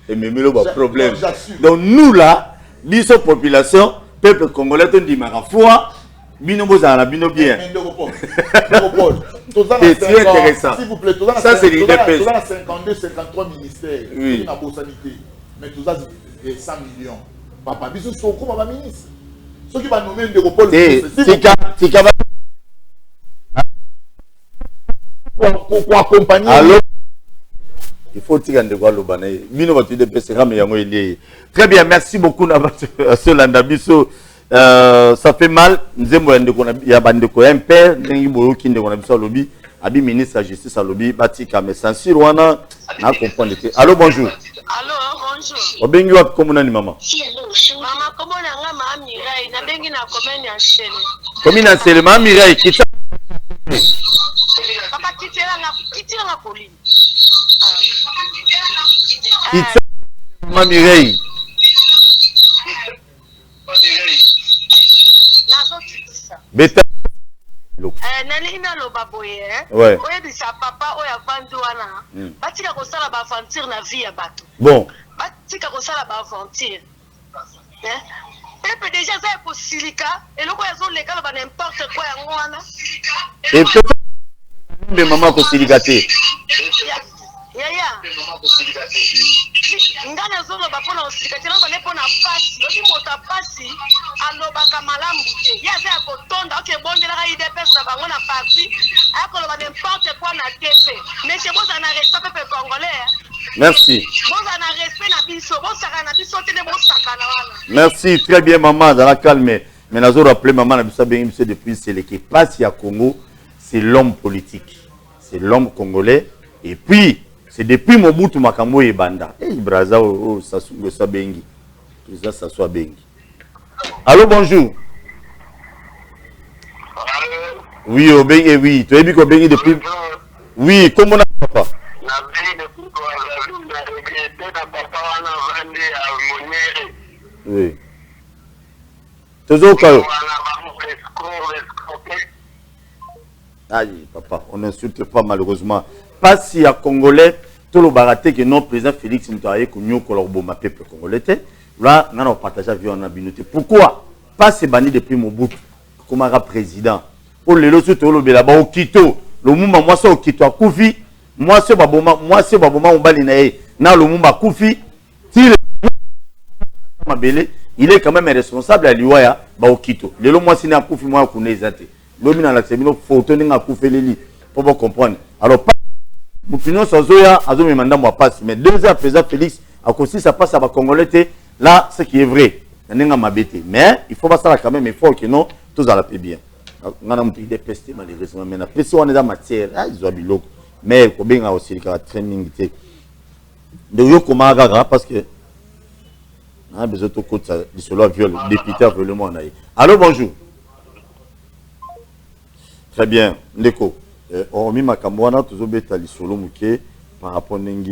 et même le problème. Donc nous là, biso population, peuple congolais, on dit ma foi, bino bozala bino bien. C'est très intéressant. S'il vous plaît, ça c'est l'idée. 52, 53 ministères. Oui. La sanité. Mais tout ça c'est 100 millions. Papa, biso soko papa ministre. Ceux qui vont nommer des repos, pour accompagner. Alors, il faut tirer de quoi le bané. Mino va te dépêcher, mais il très bien, merci beaucoup ça fait mal. Nous avons il y a bande ko impère, ngi boyo kinde ko na biso lobby, abi ministre de justice à lobby, batika mais censure wana na comprendre. Allô bonjour. Allô bonjour. Obengi wa komuna ni mama. Mama komona nga ma Mirai na bengi na commune ya Chele. Commune ya Chele ma Mirai kita. Papa kitela na Pauline. Kita ma Mirai. Beta nalina loba boye ouais. Oyebisa papa oya vandu wana batika kosala ba aventure na vie ya bato bon batika kosala ba aventure pepe déjà ça ko silika eloko yazo lekala ba n'importe quoi yango wana et peut de maman ko silika te ya ngana zolo bapona osikati na bale pona pasi yobi mota pasi alobaka malamu te yaza ya kotonda oke bondela ka IDPS na bango na parti akoloba n'importe quoi na tefe mais c'est bon ça na respect peuple congolais merci bon ça na respect na biso bon saka na biso te ne bon saka na wana merci très bien maman dans la calme mais nazo rappeler maman na biso bien monsieur depuis c'est l'équipe passe à Congo c'est l'homme politique c'est l'homme congolais et puis c'est depuis Mobutu Makambo et Banda. Eh, Braza, ça soit bengi. Tout ça, ça soit bengi. Allô, bonjour. Allô. Oui, au bengi, oui. Tu as vu qu'au bengi depuis. Oui, comment on a papa? na vie de pouvoir la regretter na papa wana vandi à Monere. Oui. Toujours quand aïe, papa, on n'insulte pas malheureusement. Pas si à Congolais, tout le baraté que non président Félix Moutaré Kounio Kolorbo peuple congolais. Là, on a partagé la vie en abinoté. Pourquoi pas ces bannis depuis Mobutu comme un président? Pour les autres, tout le là-bas au Quito, le Mouma, moi c'est au Quito à Koufi, moi c'est Baboma, on balinae, na le Mouma Koufi, il est quand même responsable à l'Iwaya, au Quito. Le moi c'est à Koufi, moi je connais Zate. L'homme dans la séminaire, photo n'a Koufi Lili, pour vous comprendre. Alors, mon opinion sur Zoya, Azo me manda moi passe, mais 2 heures président Félix, à cause ça passe à la Congolais, là, ce qui est vrai, mais il faut pas ça quand même, il faut que non, tous à la paix bien. On a un peu de peste malheureusement, mais la peste on est dans matière, ils ont bilok, mais il faut bien aussi le training. De yo comment agaga parce que on a besoin de côté de cela viol, député veut le monde. Allô, bonjour. Très bien, Ndeko. On mis ma camouana toujours bêta l'isolo mouké par rapport à un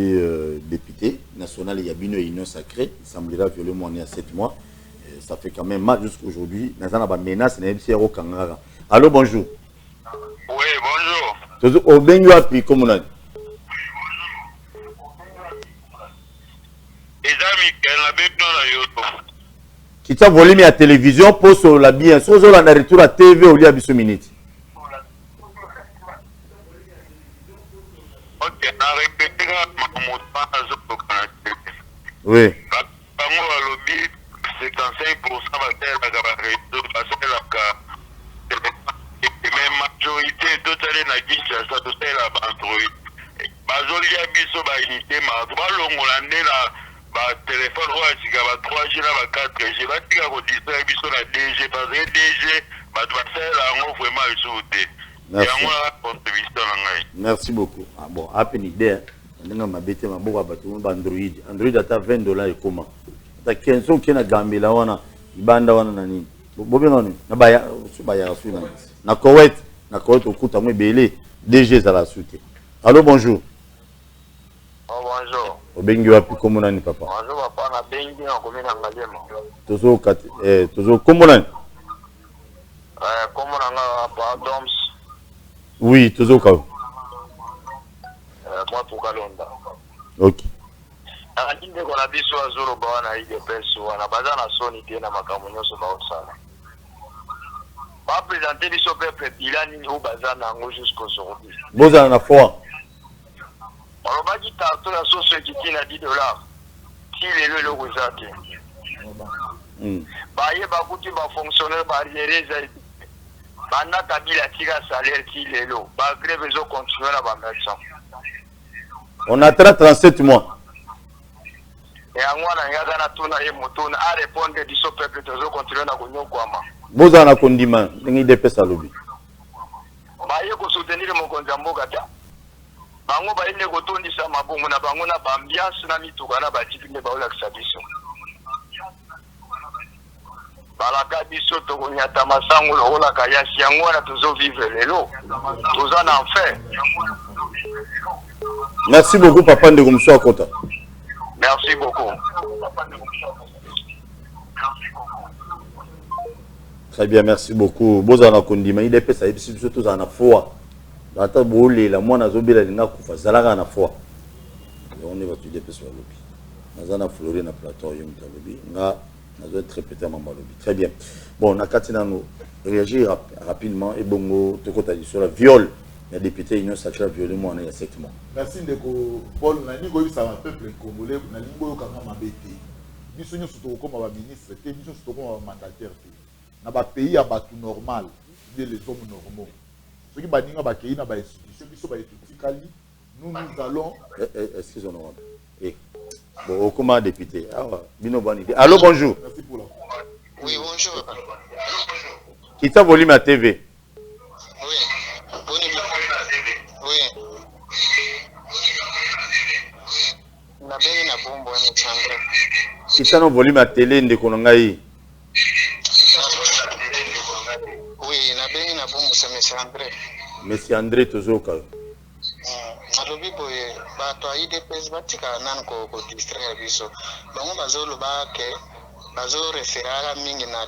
député national, il y a bien une union sacrée, il semblera violer mon à 7 mois. Ça fait quand même mal jusqu'à aujourd'hui. Nous avons des menaces, allô, bonjour. Oui, bonjour. Toujours au Bengu Api, comme on a dit. Qui t'a volé à la télévision, pour sur la bien, sur la retour à TV au lieu de 10 minutes. Oui. Merci beaucoup. Ah bon, à peine idée. Android ata $20 et comment ata 15 qui na gambela wana ibanda wana na nini bobe nani na baya su na Koweït okuta mwe belé DG za la suite. Allô, bonjour. Oh, bonjour. Obengi wapi komo nani papa? Bonjour papa, na bengi na komina ngalema. Tozo kati tozo komo nani? Komo na pa Doms. Oui, tozo ka. Moi pour Kalonda. OK. Akinde kona biso azoro bawana ide peso wana bazana soni tena makamu nyoso baosala. Ba présenter biso peuple bilani au bazana ngo jusqu'au aujourd'hui. Bozana na foi. On va dire que la sauce qui tient à $10. Si les le resate. Bah y ba kuti ba fonctionnaire ba riéreza. Bana kabila tira salaire qui les lo. Ba grève zo continuer na ba médecin. On a 37 mois. Et à moi, il y a un tour à répondre du peuple de continuer à gagner quoi. Vous en avez condiment, vous avez des à lobby. Je vais soutenir mon conjambo gata. Bango ba ine gotondi sa mabomu na bango na bambiance na mituka na batipine ba ola kisabiso. Balaka biso to konyata masango lokola kayasi yango na tozo vivre lelo. Toza na enfer. Merci beaucoup, papa de Gomso Akota. Merci beaucoup. Très bien, merci beaucoup. Bozana Kondima, il est fait ça, il est surtout en foi. Dans ta boule, la moine a zobé la lina koufa, zalaga en foi. On est battu des personnes au lobby. Nous avons floré dans le plateau, nous avons très pété à mon lobby. Très bien. Bon, on a Katinano réagir rapidement et bon, tu as dit sur le viol. Il y a des députés union sacrée violé moi il y a 7 mois. Merci Ndeko Paul na ningo ça va peuple congolais na ningo kanga mabete. Biso nyo surtout comme ba ministre té biso surtout comme mandataire té. Na ba pays ya batu normal, des les hommes normaux. Ceux qui ba ninga ba kei na ba institution biso ba etutikali, nous allons excusez-moi. Et bon comment député. Ah bino bonne idée. Allô, bonjour. Merci pour la. Oui, bonjour. Qui t'a volé ma TV? Oui. Oui. Na beni na bombo ni changa. Qui t'a volé ma télé de Konongai? Oui, na beni na bombo c'est monsieur André. Monsieur André Tozoka. Alobi boye ba bato a IDPS batika nan ko distraire biso bango bazolo ba ke bazo referara mingi na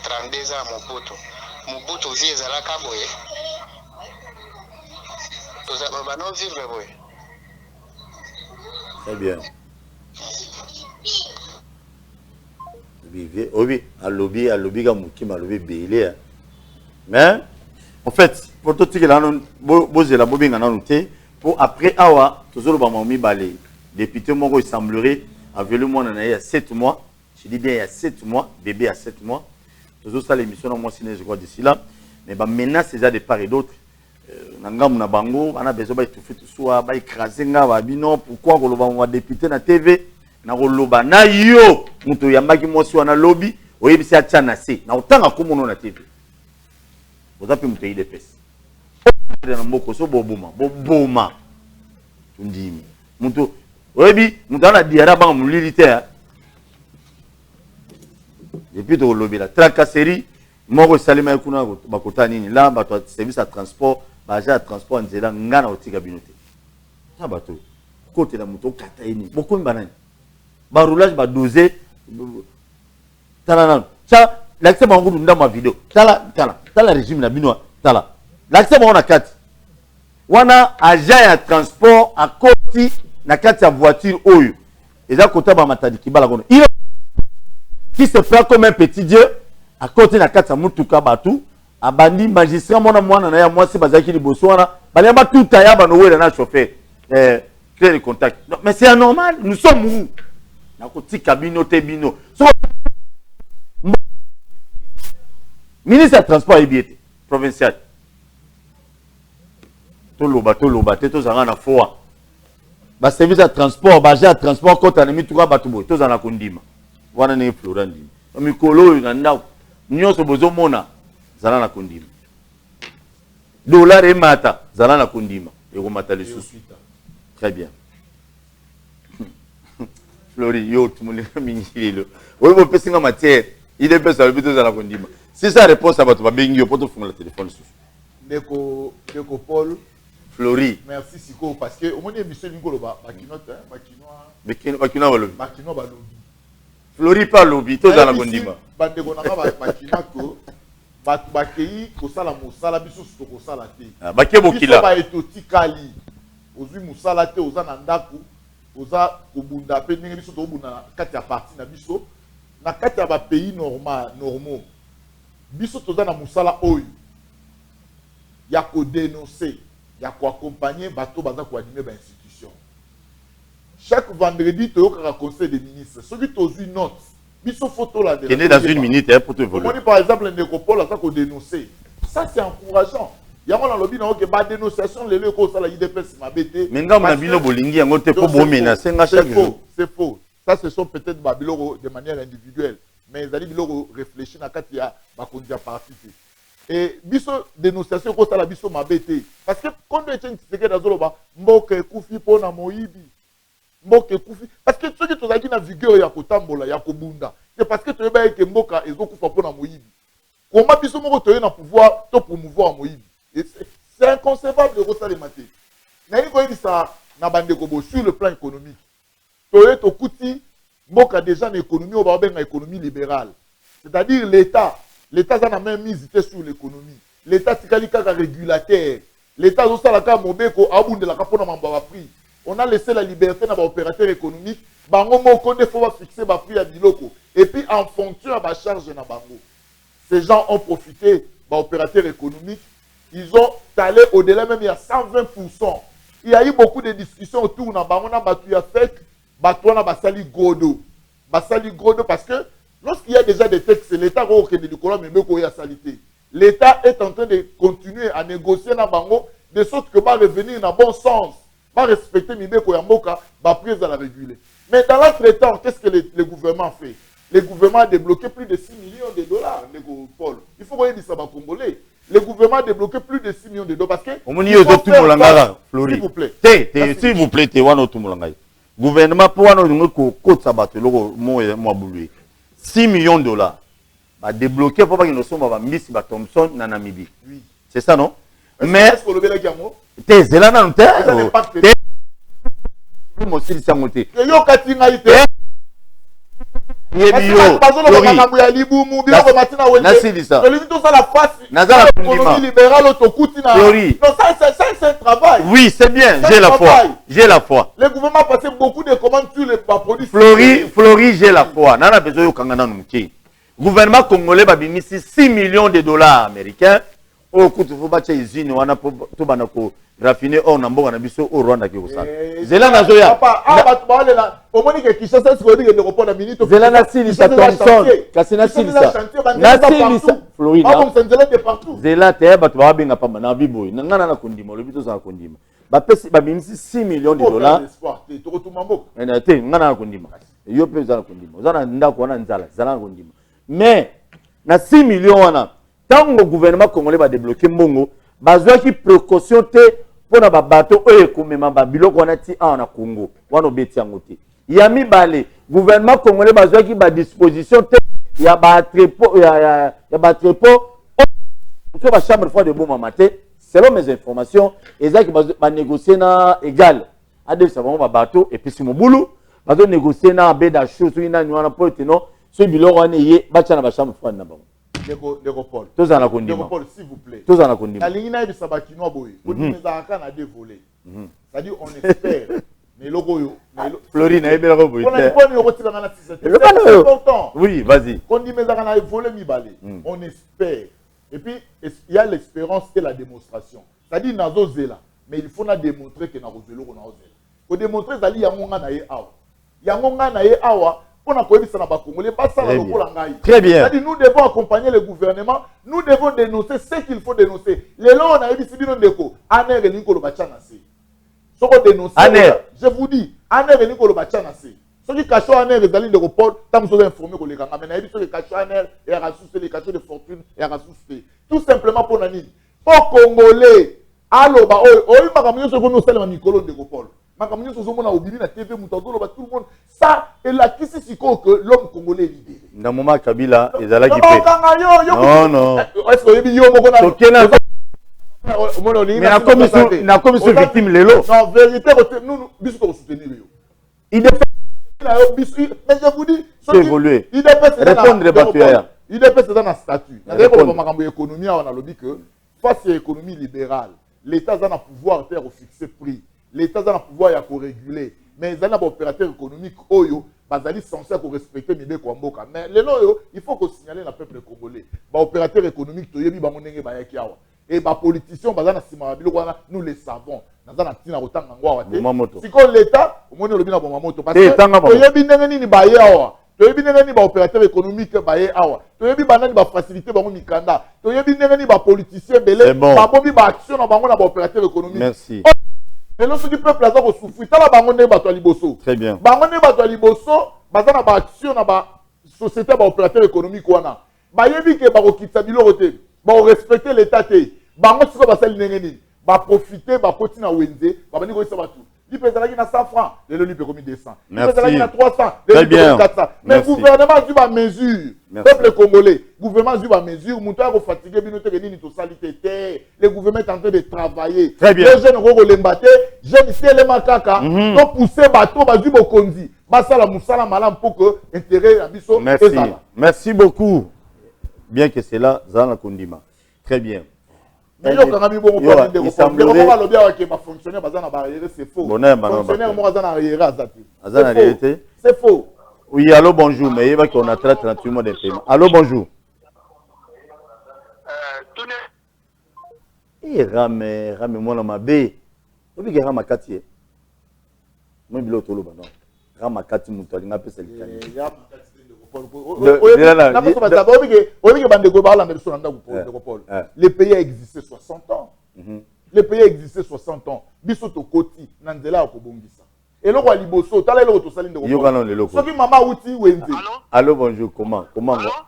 32 ans Mobutu vie ezalaka boye tozaba bano vivre boye. Très bien. Oui, à lobby comme Moukim, à lobby belé. Mais, en fait, pour tout ce qui est là, pour après, toujours le bamami balé. Député, moi, il semblerait, avec le monde, il y a 7 mois. Je dis bien, il y a 7 mois, bébé à 7 mois. Toujours ça, l'émission, moi, je crois d'ici là. Mais maintenant, c'est déjà de part et d'autre. Nangam na bango, on a besoin de tout faire tout soit, bah écraser nga, bah bino, pourquoi on va député na TV, na roloba na yo, muto yambaki mosi wana lobby, oyebi si achana se, na utanga kumono na TV. Vous avez muto IDPS. Na mboko so boboma, tundimi. Muto, oyebi, muto na diara bang mulilitaire. Depuis to lobby la tracasserie, moko salima yakuna bakota nini là, ba service à transport. Baja à transport nzela ngana otika binote ça bato côté la moto kataini beaucoup banani ba roulage ba doser tala ça l'accès bango ndunda ma vidéo tala régime na bino tala l'accès bango na kati wana agent ya transport à côté na kati ya voiture oyo eza kota ba matadi kibala kono il qui se fait comme un petit dieu à côté na kati ya mutuka batou abandi magistrat mona mwana na ya mwasi bazaki liboso wana bali ba tout aya ba no wela na chauffeur créer le contact non, mais c'est anormal nous sommes où na ko tika bino te bino so ministre de transport ebiete provincial to loba te to zanga na foa ba service de transport ba ja transport kota na mituka batu boy to zana kondima wana ne Florandi mikolo na ndao nyoso bozo mona zala na kondima dollar et mata zala na kondima et ko mata les sous très bien Flori yo tout monde mingilo oui mo pesinga matière il est pesa le zala kondima c'est ça réponse à votre babengi pour te fondre le téléphone sous Deko Paul Flori merci Siko parce que au moins émission ngolo ba bakinote bakinoa balobi Flori pas lobby to zala kondima bandeko na bakinako bakei kosala mosala biso to kosala te bake bokila ba etoti kali ozwi mosala te oza na ndaku oza kobunda pe ndenge biso to bunda kati ya parti na biso na kati ya ba pays normaux biso toza na mosala oyo ya ko dénoncer ya ko accompagner bato baza ko animer ba institution chaque vendredi toyokaka conseil des ministres soki tozwi note biso photo là qui est dans une minute pour te voler. On par exemple Nécopole ça qu'on dénoncer. Ça c'est encourageant. Il y a un lobby qui ba dénonciation les lieux comme ça la IDPS m'a bêté. Mais ngam na bino bolingi yango te ko bomena senga chaque jour. C'est faux. Ça ce sont peut-être babilo de manière individuelle mais ils allaient bilo réfléchir na kati ya ba kondia parti. Et biso dénonciation comme ça la biso m'a bêté parce que quand on est que dans zoloba mboke kufi pona moyibi. Mboke kufi parce que ceux qui sont aquí na vigueur ya kotambola ya kobunda c'est parce que tu es que mboka ezokufa pona moyibi comment biso moko toye na pouvoir to promouvoir moyibi c'est inconcevable de ça les maté na ni ko ça na bandeko bo sur le plan économique toye to kuti mboka déjà na économie o ba benga économie libérale c'est-à-dire l'état ça n'a même mise sur l'économie l'état tikali kaka régulateur l'état zo sala ka mobeko abundela ka pona mamba ba prix. On a laissé la liberté dans les opérateurs économiques. Bango moko ne faut pas fixer ba prix à biloko. Et puis en fonction de la charge na bango. Ces gens ont profité des opérateurs économiques. Ils ont allé au-delà même il y a 120%. Il y a eu beaucoup de discussions autour na bango na batu ya fek, batu na basali godo. Basali godo parce que lorsqu'il y a déjà des textes, l'État ko kende dikola mais ko ya salité. L'État est en train de continuer à négocier na bango de sorte que va revenir dans bon sens. Pas respecter Mibeko Yamboka, va prise à la réguler. Mais dans l'entretemps, qu'est-ce que le gouvernement fait? Le gouvernement a débloqué plus de 6 millions de dollars, Paul. Il faut voir ça va congolais. Le gouvernement a débloqué plus de 6 millions de dollars parce que. S'il vous plaît. S'il vous plaît, le gouvernement pour nous côte sabato logo moi boulé. 6 millions de dollars. Va débloquer pour pas que nous sommes Miss Thompson na Namibie. Oui. C'est ça non? Mais est-ce que le Belgique t'es là dans le terre. Mon style ça monté. Yo katinga ite. Yebi yo. Nasilisa. Flori. Non, ça c'est un travail. Oui, c'est bien, j'ai la foi. J'ai la foi. Le gouvernement a passé beaucoup de commandes sur les produits. Flori, j'ai la foi. Nana besoin de kangana numuki. Gouvernement congolais va bimisi 6 millions de dollars américains. Au coup de faut battre usine wana po to banako raffiner or na mboka na biso au Rwanda ki kosala. Zela na zoya. Papa, batu ba lela. Omoni ke Kinshasa siko di ke report na minute. Zela na silisa Thompson. Kasina silisa. Na silisa. Flori na. Abo msanzela de partout. Zela te batu ba binga pamba na biboy. Ngana na kondima lo bito za kondima. Ba pesi ba bimisi 6 millions de dollars. To retuma mboko. Ena te ngana na kondima. Yo pe za kondima. Zana ndako wana nzala, zana kondima. Mais na 6 millions wana tant que le gouvernement congolais va débloquer mbongo, bazwa ki précaution te pour na ba bateau oyo komema ba biloko wana ti a na Congo. Wana obeti yango te. Ya mibale, gouvernement congolais bazwa ki ba disposition te ya ba trepo ya ba trepo to ba chambre froide de bon mamate. Selon mes informations, ezaki ba négocier na égal. Ade ça va ba bateau et puis si mobulu, bazo négocier na beda chou so ina nywana po teno, so biloko wana ye ba tcha na ba chambre froide na bango. Paul. Tous en a conduit. Paul, s'il vous plaît. Tous en a conduit. La ligne de Sabakino Boy. On dit mais Araka n'a dévolé. C'est-à-dire on espère. Mais logo yo. Florine, elle est robo. On a pas mis au retour dans la système. C'est important. Oui, vas-y. On dit mais Araka n'a volé mi balé. On espère. Et puis il y a l'espérance et la démonstration. C'est-à-dire nazo zela. Mais il faut na démontrer que na rozelo ko na zela. Faut démontrer zali yangonga na ye awa. Yangonga na ye awa. Très bien. Nous devons accompagner le gouvernement. Nous devons dénoncer ce qu'il faut dénoncer. Les lois, on a dit je vous dis, ceux qui cachent un air, ils allaient le report, tant que vous informés que les gars, mais ils sont cachés un air, et à rassurer les cachets de fortune, et à rassurer. Tout simplement pour Nani. Au Congolais, allo, bah, oh, ma camion, ce qu'on nous sert, ma Nicolo de report. Ma camion, ce qu'on a oublié, la TV, tout le monde. Ça, et la question, c'est que l'homme congolais est libéré. Dans le moment, Kabila, ils allaient qui paient. Non, non. Est-ce que y a mais la commission victime, les lots. En vérité, nous, nous soutenir. Il est mais je vous dis, évoluer. Il est répondre les batailles. Il est dans un statut. L'économie, on a dit que face à l'économie libérale, l'État a un pouvoir de fixer prix. L'État a un pouvoir de réguler. Mais il y a un opérateur économique qui est censé respecter les idées. Mais il faut qu'on signale le peuple congolais. L'opérateur économique, et les politiciens, nous les savons. Si l'État, on est l'opérateur opérateur économique, facilité, politicien, opérateur économique. Merci. Et lorsque le peuple a souffert, très bien. Action dans la société opérateur économique. Respecter l'État. Profiter, il peut y 100 francs, le libre comme 200. Il peut y 300, le libre 400. Mais le gouvernement a eu mesure. Le peuple congolais, le gouvernement a eu mesure. Le gouvernement est en train de travailler. Très bien. Les jeunes ont les battus, les jeunes sont les macaques. Donc, pousser les bateaux, ils ont conduit. Merci. Merci beaucoup. Bien que c'est là, Zana Kondima. Très bien. Mais il y a quand même beaucoup de fonctionnaires c'est faux. C'est faux. Oui, allô, bonjour. Mais il va qu'on a 38 mois de paiement. Allô, bonjour. Eh, rame, moi, la mabe. Vous voyez que rame kati. Moi, je suis là. Rame kati, je suis là. Le pays a existé 60 ans. Le pays a existé 60 ans. Bisoto Koti, Nandela Kobongisa. Et là, Liboso, tu as l'autre saline de repos. Ce qui m'a outi, Wendy. Allô, bonjour, comment?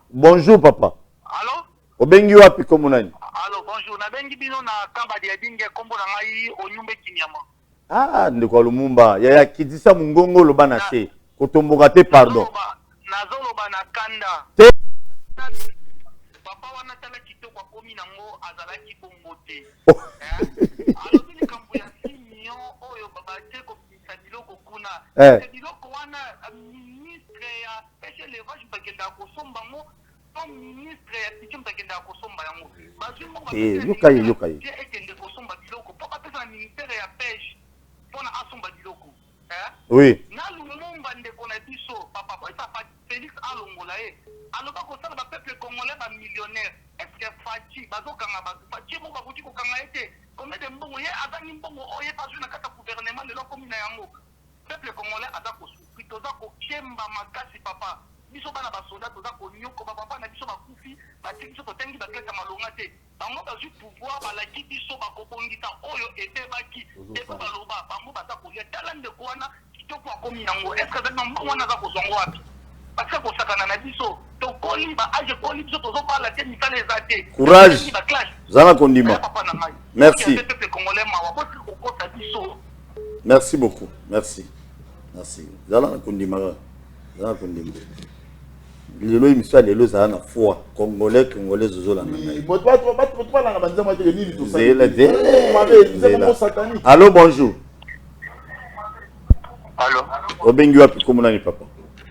Bonjour, papa. Allô? Obengi wapi komunani? Allô, bonjour. Nabengi bino na kamba dia dinge kombo na ngai onyumbe kinyama. Ah, ndeko Lumumba. Ya kidisa mungongo loba na te. Kotomboka te, pardon. Nazoloba na kanda. Te. Papa wana tala kitoko komi nango azalaki bongo te. Alors ni kambo ya 6 millions oyo baba te ko pisa biloko kuna Kanga. Biloko wana ministre ya pêche élevage bakenda kosomba ngo, ton ministre ya pichon bakenda kosomba yango. Bazimo ba yokai. Ekende kosomba biloko. Papa pesa ministère ya pêche. Pona asomba biloko. Oui. Na lumumba ndeko na biso papa ça Félix Alongola aloba ko sala ba peuple congolais ba millionnaire. Est-ce que Fachi bazokanga ba Fachi mo ba kuti ko kanga ete comme de mbongo ye azangi mbongo oye pas na kata gouvernement de la commune yango. Peuple congolais azako souffri toza ko kemba makasi papa. Biso bana ba soldat toza ko nyoko ba papa na biso ba kufi ba tikiso to tengi ba kleka malonga te. Bango ba ju pouvoir ba la ki biso ba ko bongita oyo ete baki e ba loba bango ba za ko ya talande ko wana kitoko akomi yango. Est-ce que dans mbongo wana za ko zongo wapi? Parce que ko sakana na biso to koli ba age koli biso tozo ba la te misala ezate. Courage. Zana Kondima. Merci. Merci beaucoup. Merci. Zana Kondima. Lelo émission lelo za na foi congolais zozo la ngai. Allô, bonjour. Allô. Obengi wapi komona ni papa?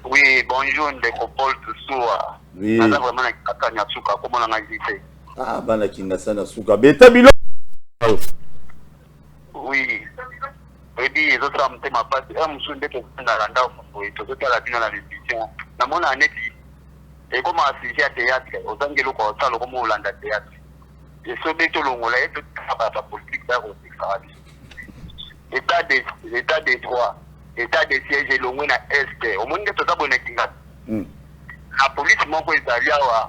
Oui, bonjour ndeko Paul Tusoa. Oui. Naza vraiment na kakanya suka komona ngai vite. Ah bana kinga sana suka. Beta bilo. Oui. Ebi ezotsa mtema pasi musunde to na randa fo to tala bino na repetition. Namona neti et comme un sujet à théâtre, aux angles comme ça, le moment où l'on a théâtre. Et ce béton longo là, et tout la politique là, état des droits, état des sièges et longo na est. Au monde de tout ça, bon état. La police m'a dit à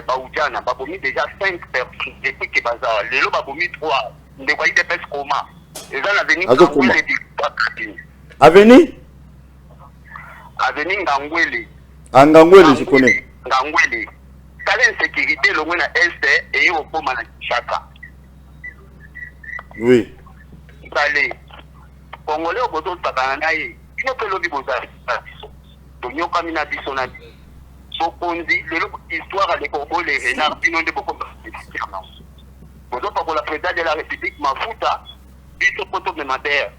Baoudjana, babomi déjà 5 personnes, et puis que bazar, les lots babomi 3, ne voyez des personnes comment. Et dans l'avenir, avenir Ngangwele. Angangwele, je connais. Ngangwele. Quelle insécurité le moins à Est et au Poma na Chaka. Oui. Allez. Congolais au bout de Takanaï. Il ne peut le dire. Donc, nous sommes à Bissonadi. Sokondi, l'histoire à l'école, les renards, ils n'ont pas beaucoup de différence. Vous avez pour la présidente de la République, Mafuta, ils sont pas de matière.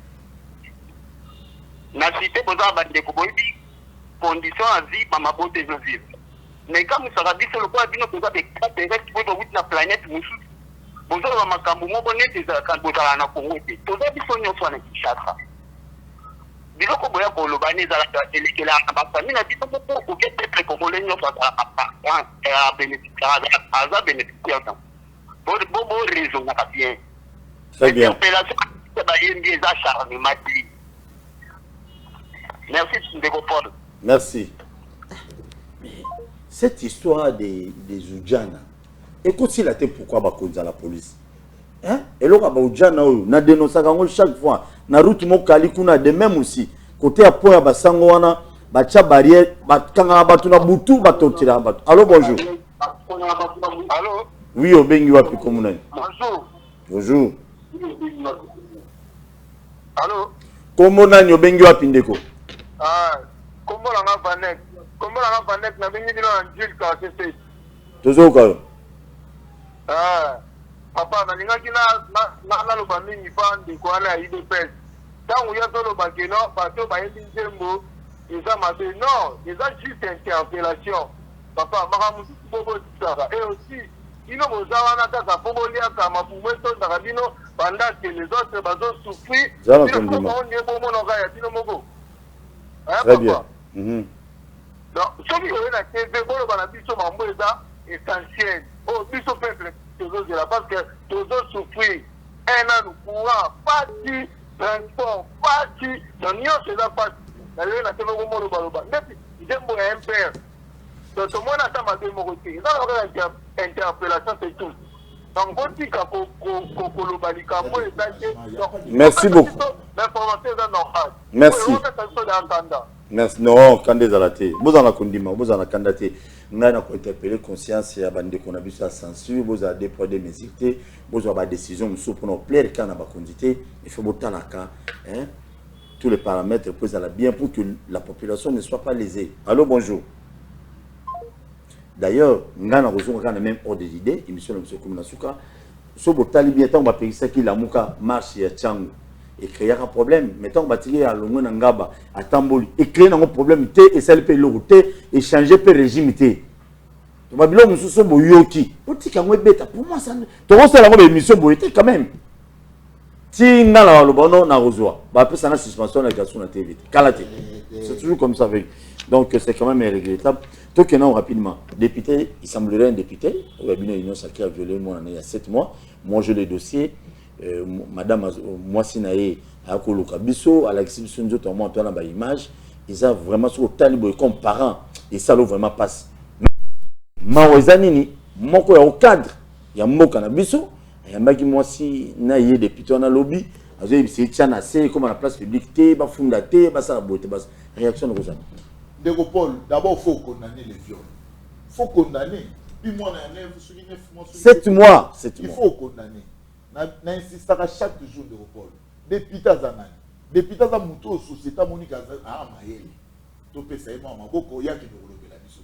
Na cité, vous avez des conditions à vie, ma beauté de vivre. Mais quand vous savez, c'est le point de vue de l'extraterrestre qui est la planète, vous avez un camou, vous avez des candidatures à la Congo. Vous avez des solutions à la Kinshasa. Biloko boya ko lobani za la télékela ba famille na biso ko ko ke peut congolais nyo fa a bénéficiaire à bénéficiaire. Bon raison na bien. Très bien. Appellation ba yendi za charnement. Merci Ndeko Paul. Merci. Mais cette histoire des Oudjana, écoute si la tête pourquoi bakonza la police. Hein? Et là ba Oudjana na dénoncer chaque fois. Na route mokali kuna de même aussi côté à point ba sango wana ba cha barrière ba kanga batu na butu ba totira batu. Allô, bonjour. Allô. Oui, obengi wapi komuna. Bonjour. Bonjour. Allô. Komona ni obengi wapi ndeko? Ah, comment la vanek? Comment la vanek na bingi dino en Jules ka c'est. Tozo ka. Ah. Papa na lingaki na loba mingi pande ko ala IDPS. Tango ya to loba ke no bato ba yebi nzembo eza mabe non, eza juste interpellation. Papa maka mutu bobo tsara et aussi ino mozawa na kaka bobo lia kama bumweto ndaka bino banda que les autres bazo souffrir. Zala kondima. On est bon mono ga ya bino mogo. Très bien. Donc ce qui est na TV bolo bana biso mambo eza essentiel. Oh biso peuple parce que tous autres souffrir un an courant, parti, transport, parti, dans l'union c'est la partie. D'ailleurs, la télé au monde baloba. Depuis, il y a un père. Donc, tout le monde a sa madame morotée. Dans l'interpellation, c'est tout. Donc, on dit merci beaucoup. Merci. Merci. Non, quand des alatés. Vous en avez condimé, vous en avez candidaté. Nous avons interpellé conscience et abandonné qu'on a vu ça censure. Vous avez déployé des mesures. Vous avez des décisions pour nous plaire quand on a condité. Il faut botter la cas. Tous les paramètres posent à la bien pour que la population ne soit pas lésée. Allô, bonjour. D'ailleurs, nous avons le même ordre d'idée. Émission de M. Koumnasuka. Ce botali bien tant on va payer ça qui la mouka marche et tchango. et créer un problème. Mettons que bâtir à l'ongo n'angaba à Tamboli et créer un problème et ça le peut l'autorité et changer le régime té. Tu vas bien nous sommes boyoki. Pour moi ça. Tu vois ça la émission boyoté quand même. Si n'a la le bon na rezoa, bah après ça na suspension la garçon na TV. Kalaté. C'est toujours comme ça avec. Donc c'est quand même regrettable. Donc non rapidement. Député, il semblerait un député. Au cabinet Union Sacrée a violé moi il y a 7 mois. Moi je le dossier. Madame moi sinaé à Koloka Bisso à l'exhibition de tout monde dans la image. Ils ont vraiment sur talibo comme parents et ça vraiment passe. Mawezanini, moko ya au cadre, ya moka na biso. Il y a des gens qui sont députés dans le lobby. Ils ont comme la place publique, ils ont fondé, ils ont réaction de ça. Paul, d'abord, il faut condamner les viols. Il faut condamner. Puis moi, 7 mois. Il faut condamner. On insiste chaque jour de Paul. Députés Zanani. Députés Zamuto, société Monique Amayeli. Topé Saïma, Maboko, Yaki de Rolobe la Bisso.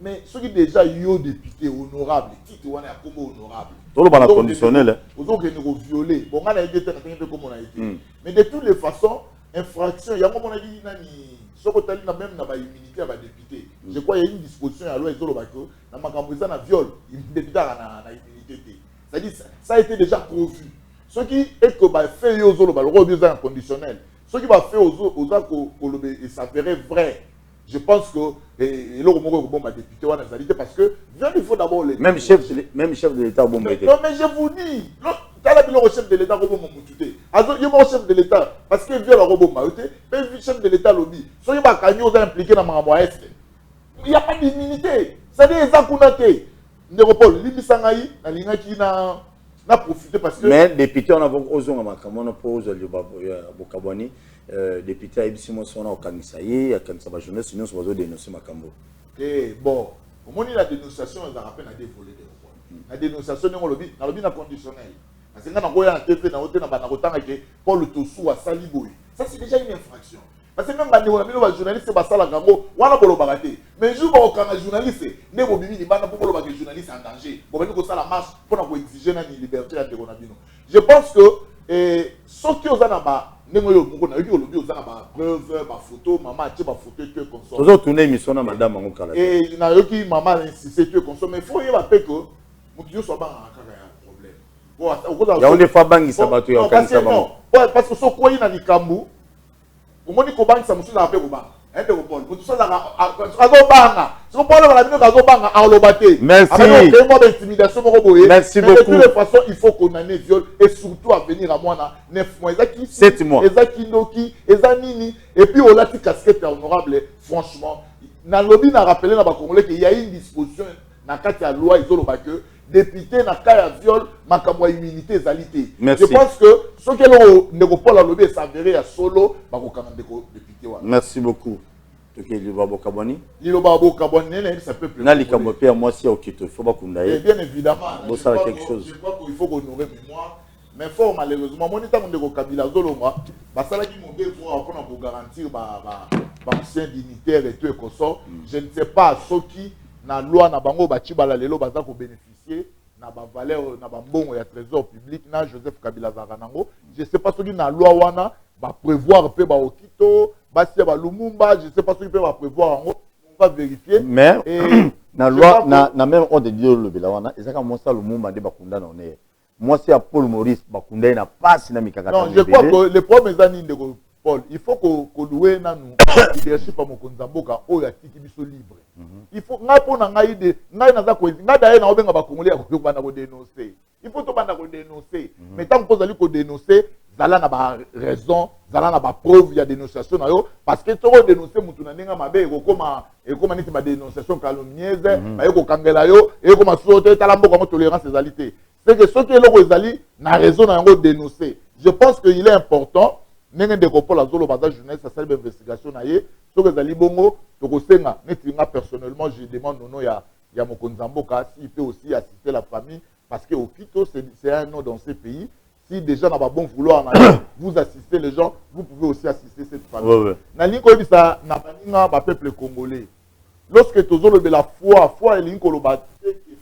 Mais ceux qui déjà eu député honorable, titre on est comme honorable. Tout le monde conditionnel. Donc ils nous violé. Bon, on a été comme on a été. Mais de toutes les façons, infraction, il y a un moment dit nani, ce que tu as dit même dans la immunité à la député. Je crois qu'il y a une disposition à loi Izolo Bako, dans ma campagne na viol, il député à la immunité. C'est-à-dire ça a été déjà prévu. Ce qui est que bah fait aux Izolo Bako, le inconditionnel. Ce qui va faire aux autres et s'avérer vrai. Je pense que député parce que il faut d'abord les même chef de l'État bon non mais je vous dis le chef de l'État chef de l'État parce que viol robot le chef de l'État lobby soyez pas impliqué dans ma il n'y a pas d'immunité ça dit ezakunate Néropol libisangai na lingaki na profiter parce que mais député on a ozonga makamona pose le bokabwani député Ibisimo sona okanisaye akanisa ba jeunesse union sozo dénoncer makambo bon au moment la dénonciation ça rappelle à des volets de la dénonciation on lobby na conditionnel parce que na ngoya na TV na hôtel na bana kotanga ke Paul Tossou a saliboy ça c'est déjà une infraction parce que même les journalistes ba sala gango wana bolo bagaté mais jour ba okanga journaliste ne bo bimi bana pour bolo bagé journaliste en danger bon ben ko sala marche pour na exiger na liberté ya tekona bino je pense que ceux qui osent na ba nengo yo moko na yo lobby osana ba preuve ba photo maman tie ba photo que consort toujours tourner émission na madame ngo kala et na yo ki maman insiste que consort mais faut y va pe que mutu yo so ba akaka ya problème bon ya on des fois bangi sabato ya kanisa ba parce que so ko ina likambu omoni ko bangi sa musu na pe ko ba ende ko bon mutu so na azo banga so ko la bino azo banga a lobate merci intimidation moko boye merci beaucoup de toute façon il faut condamner viol et surtout à venir à moi na 9 mois ezaki 7 mois ezaki noki ezanini et puis au lati casquette honorable franchement na lobby na rappeler na ba congolais qu'il y a une disposition na kati ya loi izolo ba que député na cas ya viol makambo immunité ezalité je pense que ce que le Néropol a lobby s'avérer à solo ba ko kanga ndeko député wa merci beaucoup. Ok, le babo kaboni. Le babo kaboni, ça peut plus. Na likambo pe moi si okito, faut pas kundaye. Bien évidemment. Bon ça quelque chose. Je crois qu'il faut honorer mémoire, mais fort malheureusement monita mondeko Kabila Zoloma, ba sala ki mon deux pour apprendre pour garantir ba ancien dignitaire et tout et consort. Je ne sais pas ce qui na loi na bango ba tibala lelo baza ko bénéficier na ba valeur na ba mbongo ya trésor public na Joseph Kabila Zaranango. Je sais pas ce qui na loi wana va prévoir pe ba okito Bastia ba Lumumba, je ne sais pas ce qu'il peut prévoir, on va vérifier. Mais na loi na même on de dire le belawana, et ça comme ça Lumumba de bakunda na on moi c'est à Paul Maurice bakunda na passe na mikaka. Non, je crois que les premiers années de Paul, il faut que louer na nous leadership à Mokonzamboka o ya tiki biso libre. Il faut nga pona nga ide, nga na za ko nga daye na obenga ba congolais ko bana ko dénoncer. Il faut to bana ko dénoncer. Mais tant que vous allez ko dénoncer zala na ba raison, zala na ba preuve ya dénonciation na yo parce que to dénoncer mutu na ninga mabe ekoma niti ba dénonciation calomnieuse, ba yeko kangela yo, ekoma sote tala mboko tolérance ezalité. C'est que ceux qui est ezali na raison na yango dénoncer. Je pense qu'il est important nenge ndeko Paul Azolo baza jeunesse ça serve investigation na ye, so que ezali bongo to kosenga neti nga personnellement je demande nono ya Mokonzamboka s'il peut aussi assister la famille parce que au Quito c'est un nom dans ces pays. Si déjà n'a pas bon vouloir, vous assistez les gens, vous pouvez aussi assister cette famille. Nalinko dit ça, n'a pas peuple congolais. Lorsque tu as la foi et l'inko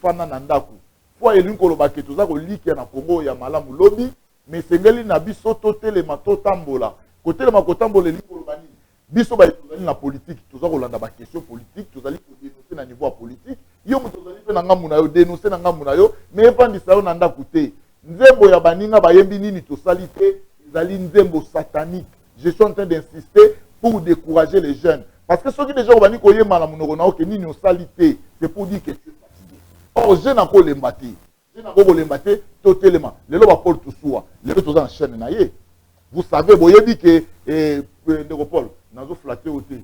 fana nandaku. Foi et l'inko ba que tu as li qui na Congo ya malamu lobby, mais sengeli na biso totelema totambola kotelema kotambola elingi bani biso ba tozali na politique toza kolanda ba question politique tozali ko dénoncer na niveau politique yo moto tozali pe na ngamu na yo dénoncer na ngamu na yo mais epandisa yo na ndako te nzembo ya baninga bayembi nini tosali te ezali nzembo satanique. Je suis en train d'insister pour décourager les jeunes parce que ceux qui déjà bani ko yema na monoko na oke nini osali te c'est pour dire que tu es fatigué. Or jeune encore lembati jeune encore lembati totelema lelo ba Paul Toussoua lelo toza en chaîne na ye. Vous savez boyebi que ndeko Paul nazo flatter au thé.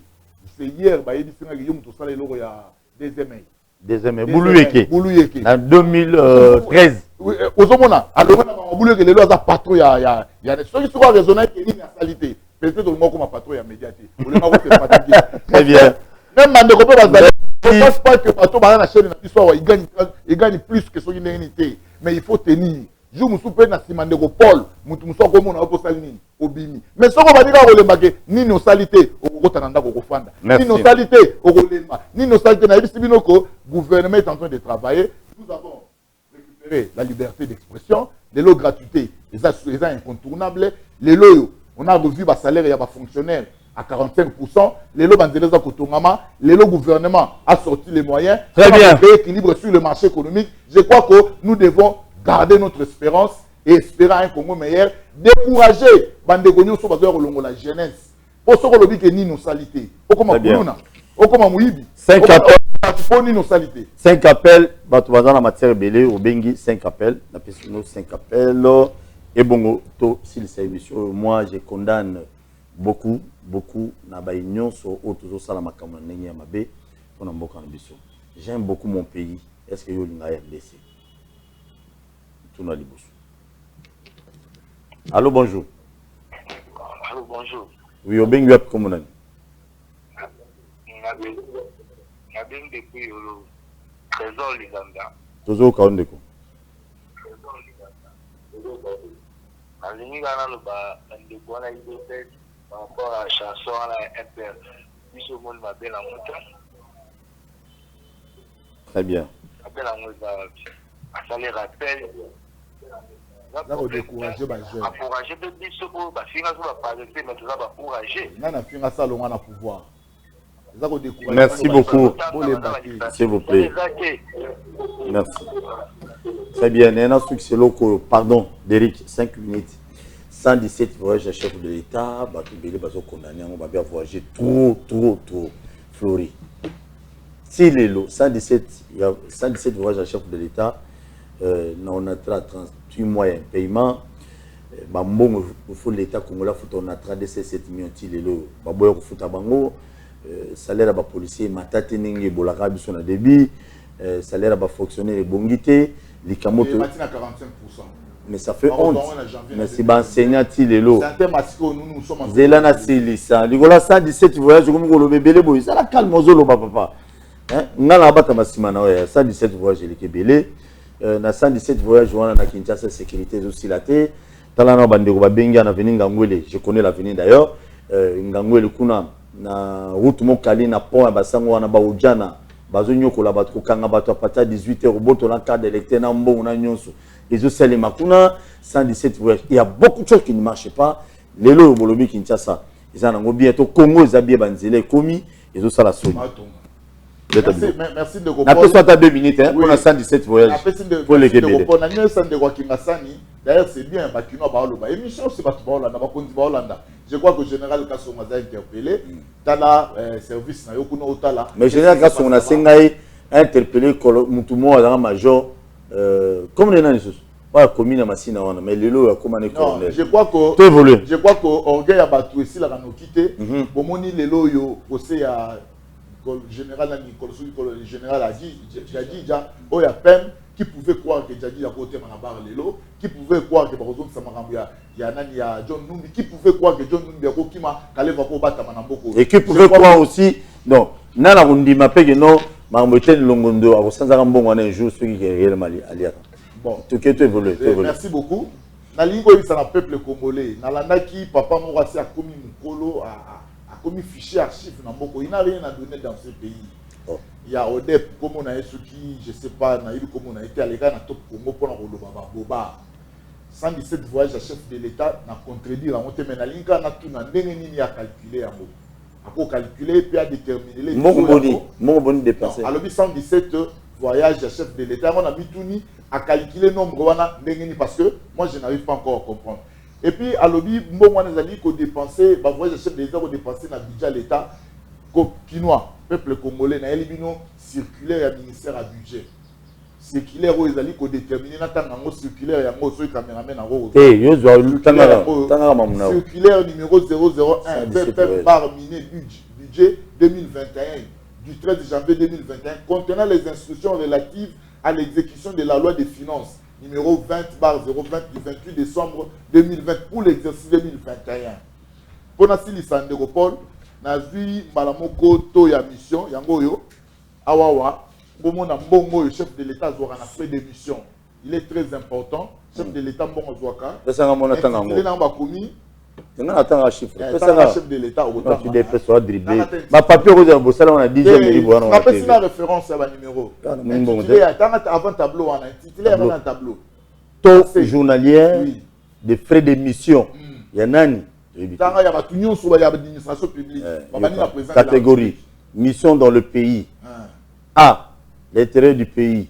C'est hier bayebi singa yo muto sala eloko ya deuxième Bouluyeke en 2013 ozomona alonga na Bouluyeke lelo aza patron ya ceux qui sont raisonner que ni na salité peut-être le mot comme patron ya médiaté olenga ko se fatiguer très bien même mandeko pe bazali je pense pas que patron ba na chaîne na biso il gagne plus que son indemnité mais il faut tenir jour musu pe na simandeko Paul mutu musu ko mona ko sali nini obimi mais soko badika ko lembake nini osalité okota na ndako kofanda nini osalité okolemba nini osalité na yebisi binoko gouvernement est en train de travailler. Nous avons récupéré la liberté d'expression les lots gratuité les incontournables les lots on a revu ba salaire ya ba fonctionnaires à 45%, les lots bandeleza kotongama, les lots gouvernement a sorti les moyens très bien créer équilibre sur le marché économique. Je crois que nous devons garder notre espérance et espérer un Congo meilleur. Décourager Bandegonio sur la jeunesse. Pour ce que que ni nos salités. Au comme Kuluna, au comme Mouibi. 5 appels. Ni nos salités. 5 appels. Batouazan la matière belée au Bengi 5 appels. La personne 5 appels. Et bon, s'il s'est émission, moi je condamne beaucoup na ba union sur autour sala makamwa ndenge ya mabe pour na mboka na biso. J'aime beaucoup mon pays. Est-ce que yo linga RDC? Allô, bonjour. Allô, bonjour. Oui, au Bengue, comment on a dit? Depuis le trésor Liganda. Toujours au Kaondeko. Par rapport à la chanson à la MPR. Tout le monde m'appelle en montant. Très bien. Appelle en montant. Ça les rappelle. Décourager les jeunes. Encourager les gens pour encourager. Pouvoir. Merci beaucoup. S'il vous plaît. Merci. Très bien. Un succès local. Pardon, Derek, 5 minutes. 117 voyages à chef de l'État. On va bien voyager trop. Fleury. Si les lots, 117 voyages à chef de l'État. On a 38 mois de paiement. Il faut l'État congolais, on a 37 millions de salaire à policier, matati ningi bolaka biso na débit, salaire à fonctionnaire bongité, les kamoto. Mais ça fait honte. Mais c'est enseignant tilelo. Zelana silisa. Ligola 117 voyages comme le bébé boy. Ça la calme zolo papa. Hein? Ngala bata masimana ouais. 117 voyages les kebele. Na 117 voyages on a Kinshasa sécurité aussi la té. Talana bandeko ba benga na venir Ngangwele. Je connais l'avenir d'ailleurs. Ngangwele kuna na route mokali na pont basango wana ba ujana. Bazonyo kola batko kanga bato à partir de 18h boto na carte d'électeur na mbongo na nyonso. Les autres les makuna 117 voyages. Il y a beaucoup de choses qui ne marchent pas. Les lots bolobi Kinshasa. Ils en ont bientôt Congo Zabie Banzele commis. Les autres ça la sonne. Merci de comprendre. Après soit à 2 minutes hein, pour la 117 voyages. Pour les Québécois. D'ailleurs c'est bien Bakino Baoloba. Émission c'est pas Baolanda, Bakondi Baolanda. Je crois que le général Kassonga a interpellé. Tala service na yokuno otala. Mais général Kassonga sengai interpellé Mutumo à major comme les nains pas commune à Massina mais le lot a commandé colonel. Je crois que orgueil a battu ici la quitté. Bomoni le lot yo posé à général le général a dit déjà oya peine qui pouvait croire que Djadji a voté Manabar Lelo, qui pouvait croire que par exemple Samarambuya, il y a John Numbi, qui pouvait croire que John Numbi a Kima, Kaleva Kobata Manamboko. Et qui pouvait croire aussi, non, Nana Rundi m'a payé non, Marmotel Longondo, à Sanzarambon, on a un jour, celui qui est réellement allié. Bon, tout est évolué. Merci beaucoup. Nalingo, il s'en a peuple congolais. Nalandaki, papa Mourassi a commis Mukolo, a commis fichier archive Namboko. Il n'a rien à donner dans ce pays. Oh. Il y a Odep, comme on a eu ce qui, je ne sais pas, comme on a été à l'égard de Top Congo pour le Boba. 117 voyages à chef de l'État n'a contredire en monté menalinka n'a tout n'a nini à calculer en mot. À quoi calculer puis à déterminer les. Mon boni dépensé. Alors 117 voyages à chef de l'État on a mis tout ni à calculer nombre wana nini parce que moi je n'arrive pas encore à comprendre. Et puis à l'objet bon on a dit qu'on dépensait bah voyage à chef de l'État qu'on dépensait dans budget l'État quinoa peuple congolais na elibino circulaire et ministère à budget. Circulaire où ils allaient déterminer n'attendant circulaire et un sur caméraman en haut. Circulaire numéro 001 par miné budget 2021 du 13 janvier 2021 contenant les instructions relatives à l'exécution de la loi des finances numéro 20/020 du 28 décembre 2020 pour l'exercice 2021. Pour Nassili Sandéropol, Nazui Malamoko to ya mission yangoyo awawa. Le chef de l'État a fait des missions. Il est très important. Chef de l'État Mbongozoaka. Il est dans Bakoumi. Il attend un chiffre. Chef de l'État. Tu défais sur dribblé. Ma papier rose on a dit on a fait la référence à un numéro. Avant tableau, on a intitulé avant un tableau. Taux journalier des frais de mission. Il y en a une. Il y a une sur l'administration publique. Catégorie. Mission dans le pays. A. L'intérêt du pays,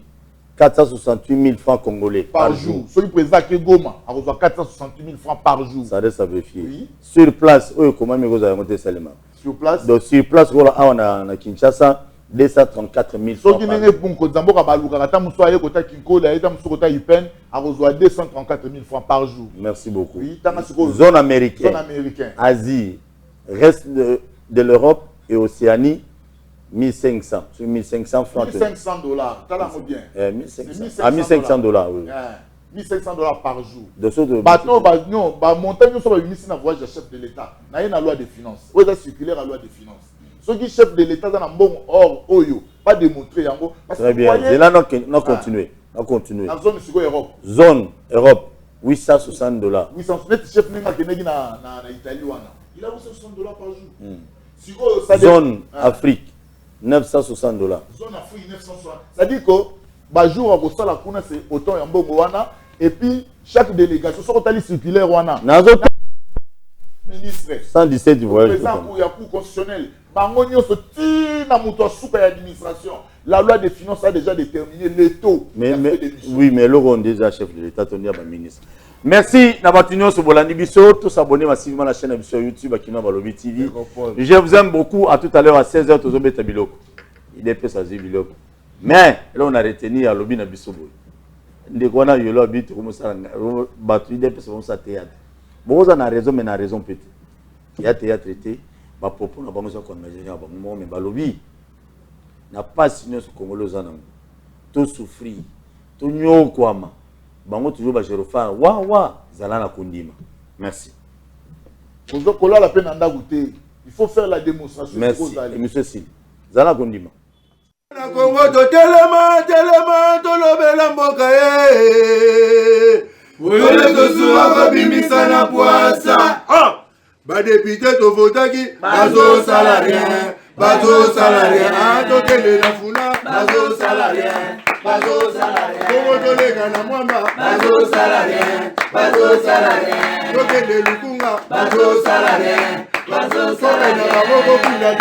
468 000 francs congolais par jour. Celui président qui est Goma, a reçu 468 000 francs par jour. Ça reste à vérifier. Oui. Sur place, comment vous avez monté seulement? Sur place? Donc sur place, on a Kinshasa, 234 000 francs. Ce qui est bon, quand Zambo Kabalouka, quand vous soyez côté Kinko, il y a 234 000 francs par jour. Merci beaucoup. Oui, zone américaine. Asie, reste de l'Europe et Océanie. 1500 sur 1500 francs. 1500 dollars. T'as la mot bien. 1500 dollars, oui. 1500 dollars par jour. De ce de. Non, montagne sur le ministre voyage de chef de l'État. Il y a une loi des finances. Où est circulaire la loi des finances. Ceux qui chef de l'État dans un bon or oyo pas démontré yango. Très bien. Et là on continue. On continue. La zone sur Europe. Zone Europe 860 dollars. 860 chef n'importe qui na Italie wana. Il a 860 dollars par jour. Zone Afrique 960 dollars. Zone Afrique 960. C'est-à-dire que bah jour à Rosala kuna c'est autant ya mbongo wana et puis chaque délégation sur tali circulaire wana. Nazo ministre 117 voyages. Président pour ya cour constitutionnel. Bango nyonso tina muto suka ya administration. La loi des finances a déjà déterminé les taux. Oui, mais là on déjà chef de l'État on est ministre. Merci Nabatunio Sobolandi Bisso, tous abonnez massivement à la chaîne sur YouTube Akina Balobi TV. Je vous aime beaucoup. À tout à l'heure à 16h tous obeta biloko. Il est peu ça biloko. Mais là on a retenu à Lobi na Bisso. Ndekona yolo habite comme ça batu il est peu ça théâtre. Bon ça na raison mais na raison peut-être. Il y a théâtre traité ba popo na bango ça qu'on imagine ba mo mais Balobi n'a pas signé ce Congolais za nango. Tout souffrir. Tout nyokwama. Bango toujours ba jerofa wa zalana kundima. Merci. La peine anda goûter. Il faut faire la démonstration. Merci. Monsieur Sil. Zalana kundima. Na Congo to telema to lobela mboka e. Oyole to suwa ko bimisa na poasa. Ba député to votaki bazo salarien. Bazo salarien. To tele na funa bazo salarien. Bazo salarien. Congo to lega na mwamba. Bazo salarien. Bazo salarien. To tele lukunga. Bazo salarien. Bazo salarien.